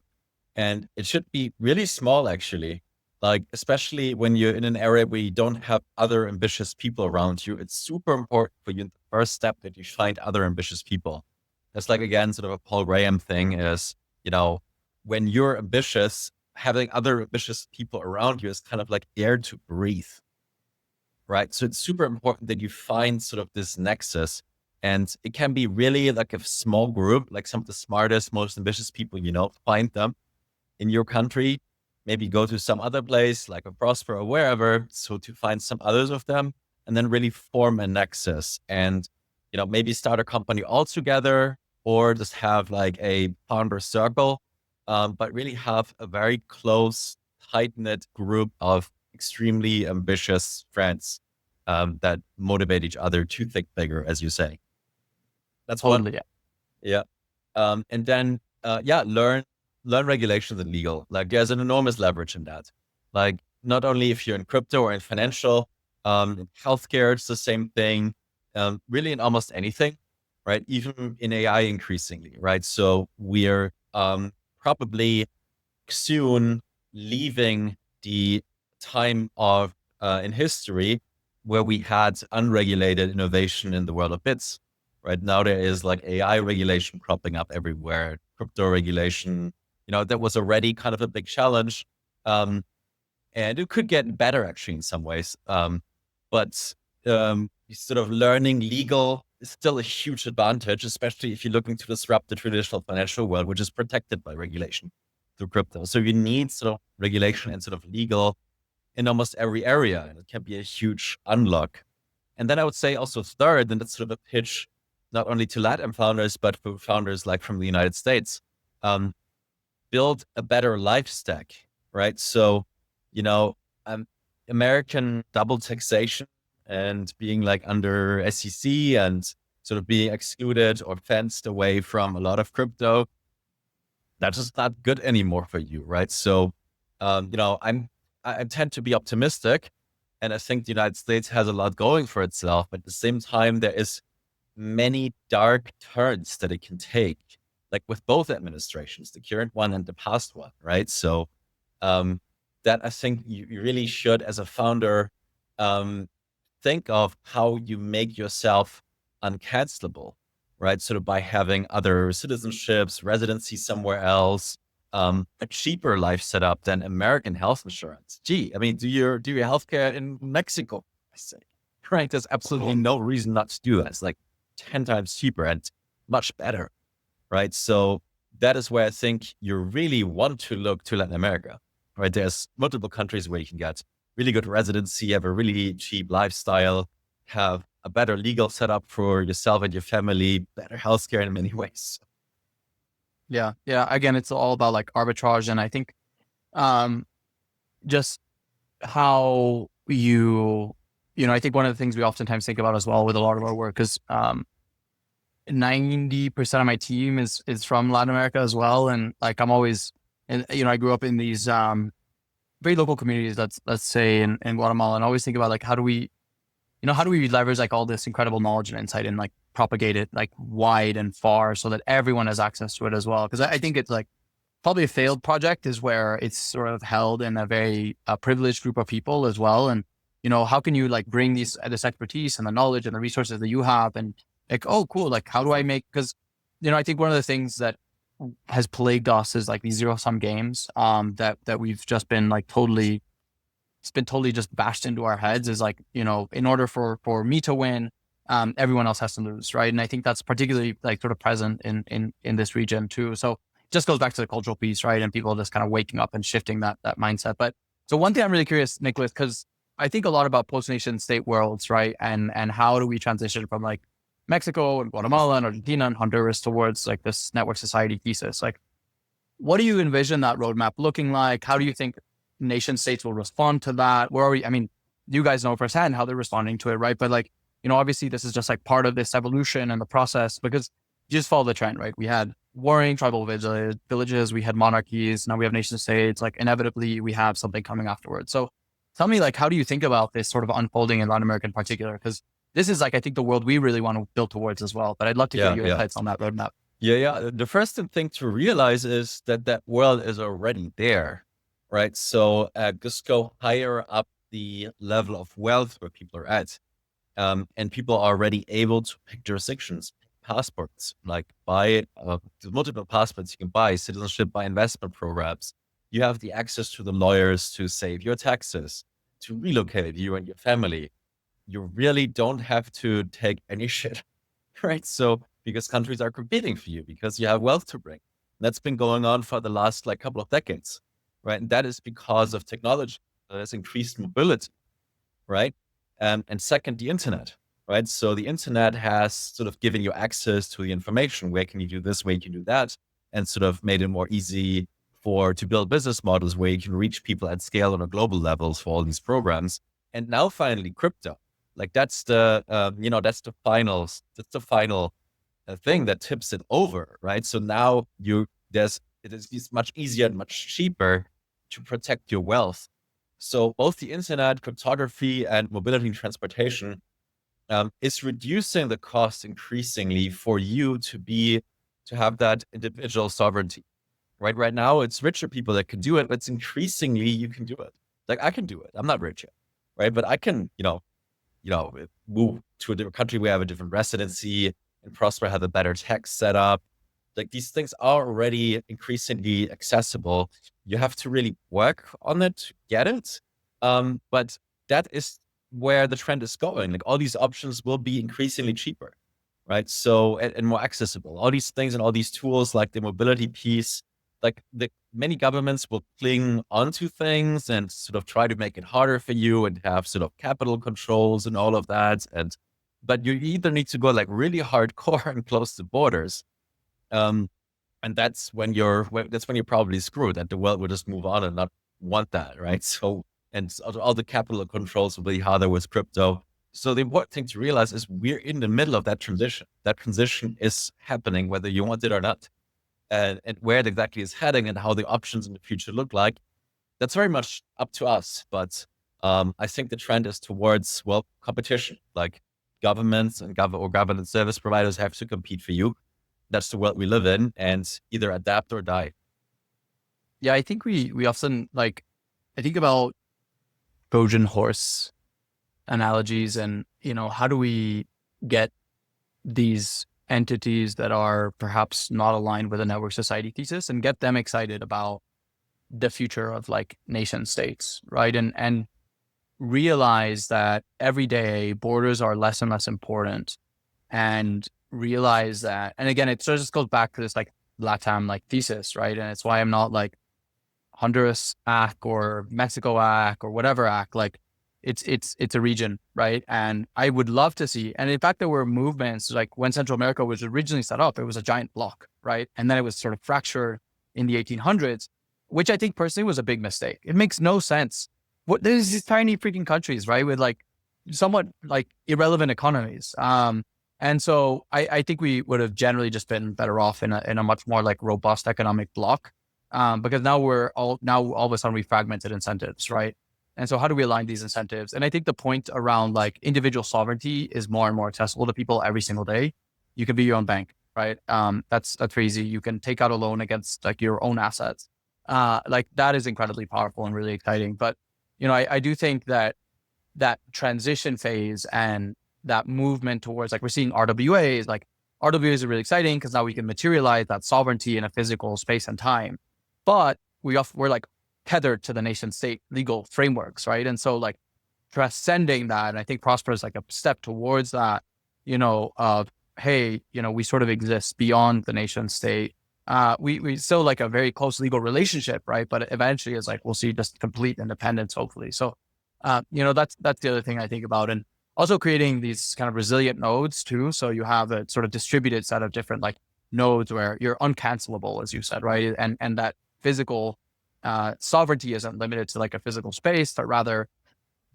and it should be really small, actually. Like, especially when you're in an area where you don't have other ambitious people around you, it's super important for you in the first step that you find other ambitious people. That's like, again, sort of a Paul Graham thing is, when you're ambitious, having other ambitious people around you is kind of like air to breathe, right? So it's super important that you find sort of this nexus. And it can be really like a small group, like some of the smartest, most ambitious people, find them in your country. Maybe go to some other place like a Prosper or wherever. So to find some others of them and then really form a nexus and, maybe start a company all together or just have like a founder circle, but really have a very close, tight-knit group of extremely ambitious friends that motivate each other to think bigger, as you say. That's Totally, one. Yeah. And then, learn regulations and legal. Like there's an enormous leverage in that. Like not only if you're in crypto or in financial, in healthcare, it's the same thing. Really in almost anything, right? Even in AI increasingly, right? So we're probably soon leaving the time of in history where we had unregulated innovation in the world of bits. Right now, there is like AI regulation cropping up everywhere, crypto regulation. That was already kind of a big challenge, and it could get better actually in some ways. But sort of learning legal is still a huge advantage, especially if you're looking to disrupt the traditional financial world, which is protected by regulation through crypto. So you need sort of regulation and sort of legal in almost every area, and it can be a huge unlock. And then I would say also third, and that's sort of a pitch not only to Latin founders, but for founders like from the United States, build a better life stack, right? So, American double taxation and being like under SEC and sort of being excluded or fenced away from a lot of crypto, that's just not good anymore for you, right? So, I tend to be optimistic, and I think the United States has a lot going for itself. But at the same time, there is many dark turns that it can take, like with both administrations, the current one and the past one, right? So that I think you really should, as a founder, think of how you make yourself uncancelable, right? Sort of by having other citizenships, residency somewhere else, a cheaper life setup than American health insurance. Gee, I mean, do your healthcare in Mexico, I say, right? There's absolutely no reason not to do that. It's like 10 times cheaper and much better, right? So that is where I think you really want to look to Latin America, right? There's multiple countries where you can get really good residency, have a really cheap lifestyle, have a better legal setup for yourself and your family, better healthcare in many ways. Yeah. Again, it's all about like arbitrage, and I think just how I think one of the things we oftentimes think about as well with a lot of our work is 90% of my team is from Latin America as well, and like I'm always, and I grew up in these very local communities, let's say in Guatemala, and I always think about like how do we leverage like all this incredible knowledge and insight and like propagate it like wide and far so that everyone has access to it as well. Because I think it's like probably a failed project is where it's sort of held in a very privileged group of people as well. And, how can you like bring this expertise and the knowledge and the resources that you have and like, oh, cool. Like, how do I make, because, I think one of the things that has plagued us is like these zero sum games, that we've just been like it's been totally just bashed into our heads is like, in order for me to win, everyone else has to lose. Right. And I think that's particularly like sort of present in this region too. So it just goes back to the cultural piece, right? And people just kind of waking up and shifting that mindset. But so one thing I'm really curious, Nicholas, because I think a lot about post-nation state worlds, right? And how do we transition from like Mexico and Guatemala and Argentina and Honduras towards like this network society thesis? Like, what do you envision that roadmap looking like? How do you think nation states will respond to that? Where are we? I mean, you guys know firsthand how they're responding to it, right? But like, obviously this is just like part of this evolution and the process, because you just follow the trend, right? We had warring tribal villages, we had monarchies, now we have nation states, like inevitably we have something coming afterwards. So tell me, like, how do you think about this sort of unfolding in Latin America in particular? Because this is like, I think the world we really want to build towards as well, but I'd love to hear your insights on that roadmap. Yeah. The first thing to realize is that world is already there, right? So just go higher up the level of wealth where people are at. And people are already able to pick jurisdictions, passports, like buy multiple passports you can buy, citizenship by investment programs. You have the access to the lawyers to save your taxes, to relocate you and your family. You really don't have to take any shit, right? So because countries are competing for you, because you have wealth to bring. That's been going on for the last like couple of decades, right? And that is because of technology that has increased mobility, right? And second, the internet, right? So the internet has sort of given you access to the information. Where can you do this? Where you can do that? And sort of made it more easy to build business models where you can reach people at scale on a global levels for all these programs. And now finally crypto, like that's the, that's the final thing that tips it over, right? So now it is much easier and much cheaper to protect your wealth. So both the internet, cryptography, and mobility and transportation is reducing the cost increasingly for you to have that individual sovereignty. Right now, it's richer people that can do it, but it's increasingly you can do it. Like I can do it. I'm not rich yet, right? But I can, move to a different country. We have a different residency and prosper, have a better tax setup. Like these things are already increasingly accessible. You have to really work on it to get it. But that is where the trend is going. Like all these options will be increasingly cheaper, right? So, and more accessible. All these things and all these tools like the mobility piece, like many governments will cling onto things and sort of try to make it harder for you and have sort of capital controls and all of that. But you either need to go like really hardcore and close the borders. And that's when you're probably screwed, that the world will just move on and not want that, right? So, and all the capital controls will be harder with crypto. So the important thing to realize is we're in the middle of that transition. That transition is happening whether you want it or not. And where it exactly is heading and how the options in the future look like, that's very much up to us. But I think the trend is towards, competition. Like governments and government service providers have to compete for you. That's the world we live in, and either adapt or die. Yeah, I think we often I think about Trojan horse analogies and, how do we get these entities that are perhaps not aligned with a network society thesis and get them excited about the future of like nation states, right? And realize that every day borders are less and less important, and realize that, and again, it sort of just goes back to this like Latam like thesis, right? And it's why I'm not like Honduras ACT or Mexico ACT or whatever ACT, like it's a region, right? And I would love to see, and in fact, there were movements like when Central America was originally set up, it was a giant block, right? And then it was sort of fractured in the 1800s, which I think personally was a big mistake. It makes no sense. There's these tiny freaking countries, right? With like somewhat like irrelevant economies. And so I think we would have generally just been better off in a much more like robust economic block. Because now all of a sudden we fragmented incentives, right? And so how do we align these incentives? And I think the point around like individual sovereignty is more and more accessible to people every single day. You can be your own bank, right? That's easy. You can take out a loan against like your own assets. Like that is incredibly powerful and really exciting. But, I do think that transition phase and that movement towards, like, we're seeing RWAs. Like, RWAs are really exciting because now we can materialize that sovereignty in a physical space and time, but we're like tethered to the nation state legal frameworks, right? And so, like, transcending that, and I think Prosper is like a step towards that, of, hey, we sort of exist beyond the nation state. We still like a very close legal relationship, right? But eventually it's like, we'll see just complete independence, hopefully. So, that's the other thing I think about. And also creating these kind of resilient nodes too. So you have a sort of distributed set of different like nodes where you're uncancelable, as you said, right? And that physical sovereignty isn't limited to like a physical space, but rather,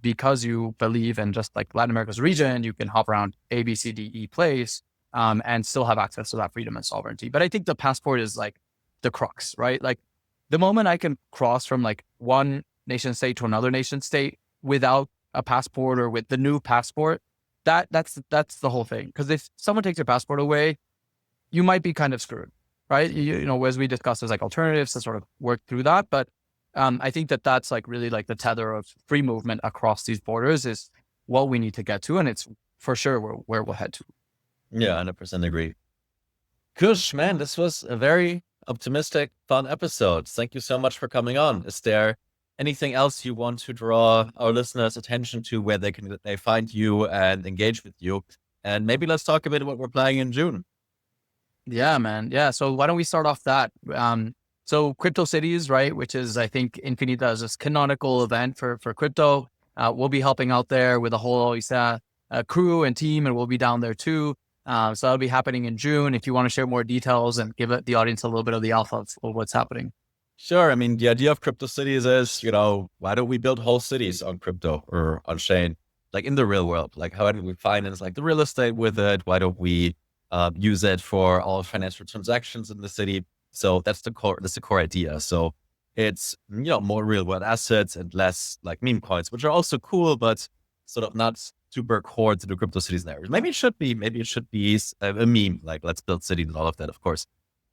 because you believe in just like Latin America's region, you can hop around A, B, C, D, E place, and still have access to that freedom and sovereignty. But I think the passport is like the crux, right? Like, the moment I can cross from like one nation state to another nation state without a passport or with the new passport, that's the whole thing. Because if someone takes your passport away, you might be kind of screwed, right? As we discussed, there's like alternatives to sort of work through that. But I think that's like really like the tether of free movement across these borders is what we need to get to. And it's for sure where we'll head to. Yeah, 100% agree. Kush, man, this was a very optimistic, fun episode. Thank you so much for coming on. Is there anything else you want to draw our listeners' attention to, where they find you and engage with you? And maybe let's talk a bit about what we're playing in June. Yeah, man. Yeah. So why don't we start off that? So Crypto Cities, right, which is, I think, Infinita is this canonical event for crypto. We'll be helping out there with a whole Odisea crew and team, and we'll be down there too. So that'll be happening in June. If you want to share more details and give the audience a little bit of the alpha of what's happening. Sure. I mean, the idea of Crypto Cities is, why don't we build whole cities on crypto or on chain, like in the real world? Like, how do we finance like the real estate with it? Why don't we use it for all financial transactions in the city? So that's the core idea. So it's, more real world assets and less like meme coins, which are also cool, but sort of not super core to the Crypto Cities narrative. Maybe it should be a meme, like let's build cities and all of that, of course.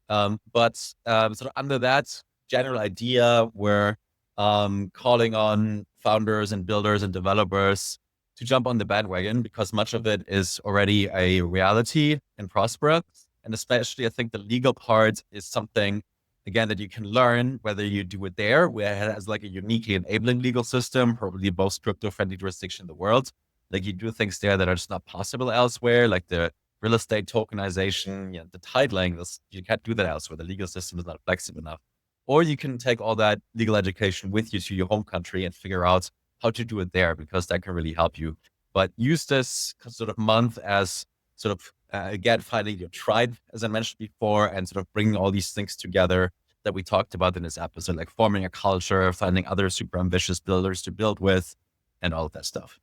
But sort of under that general idea, we're calling on founders and builders and developers to jump on the bandwagon, because much of it is already a reality in Prospera. And especially, I think the legal part is something, again, that you can learn whether you do it there, where it has like a uniquely enabling legal system, probably the most crypto-friendly jurisdiction in the world. Like, you do things there that are just not possible elsewhere, like the real estate tokenization, the titling. You can't do that elsewhere. The legal system is not flexible enough. Or you can take all that legal education with you to your home country and figure out how to do it there, because that can really help you. But use this sort of month as sort of, again, finding your tribe, as I mentioned before, and sort of bringing all these things together that we talked about in this episode, like forming a culture, finding other super ambitious builders to build with, and all of that stuff.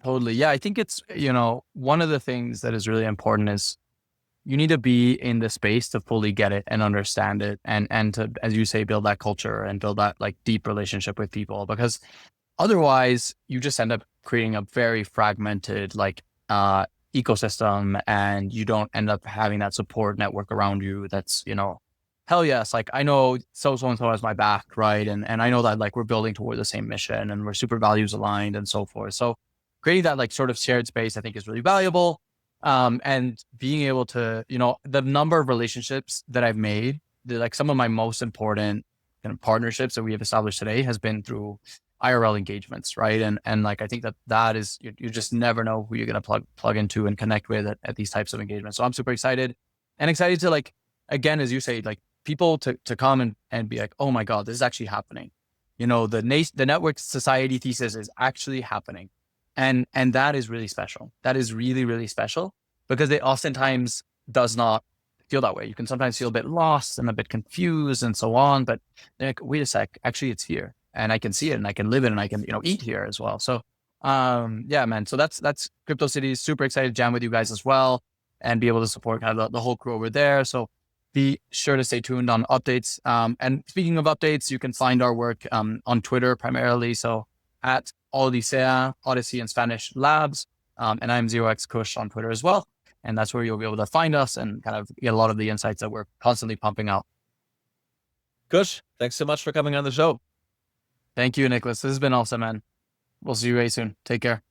Totally. Yeah. I think it's, one of the things that is really important is you need to be in the space to fully get it and understand it, and to, as you say, build that culture and build that like deep relationship with people, because otherwise you just end up creating a very fragmented like ecosystem, and you don't end up having that support network around you. That's, hell yes, like I know so-and-so has my back, right? And I know that like we're building toward the same mission and we're super values aligned and so forth. So creating that like sort of shared space, I think, is really valuable. And being able to, the number of relationships that I've made, like some of my most important kind of partnerships that we have established today has been through IRL engagements, right? And like, I think that is, you just never know who you're going to plug into and connect with at these types of engagements. So I'm super excited to, like, again, as you say, like people to come and be like, oh my God, this is actually happening. The network society thesis is actually happening. And that is really special. That is really, really special, because it oftentimes does not feel that way. You can sometimes feel a bit lost and a bit confused and so on, but like, wait a sec, actually it's here and I can see it and I can live it and I can, eat here as well. So, yeah, man. So that's Crypto Cities. Super excited to jam with you guys as well and be able to support kind of the whole crew over there. So be sure to stay tuned on updates. And speaking of updates, you can find our work on Twitter primarily. So at Odisea in Spanish Labs. And I'm 0x Cush on Twitter as well. And that's where you'll be able to find us and kind of get a lot of the insights that we're constantly pumping out. Kush, thanks so much for coming on the show. Thank you, Nicholas. This has been awesome, man. We'll see you very soon. Take care.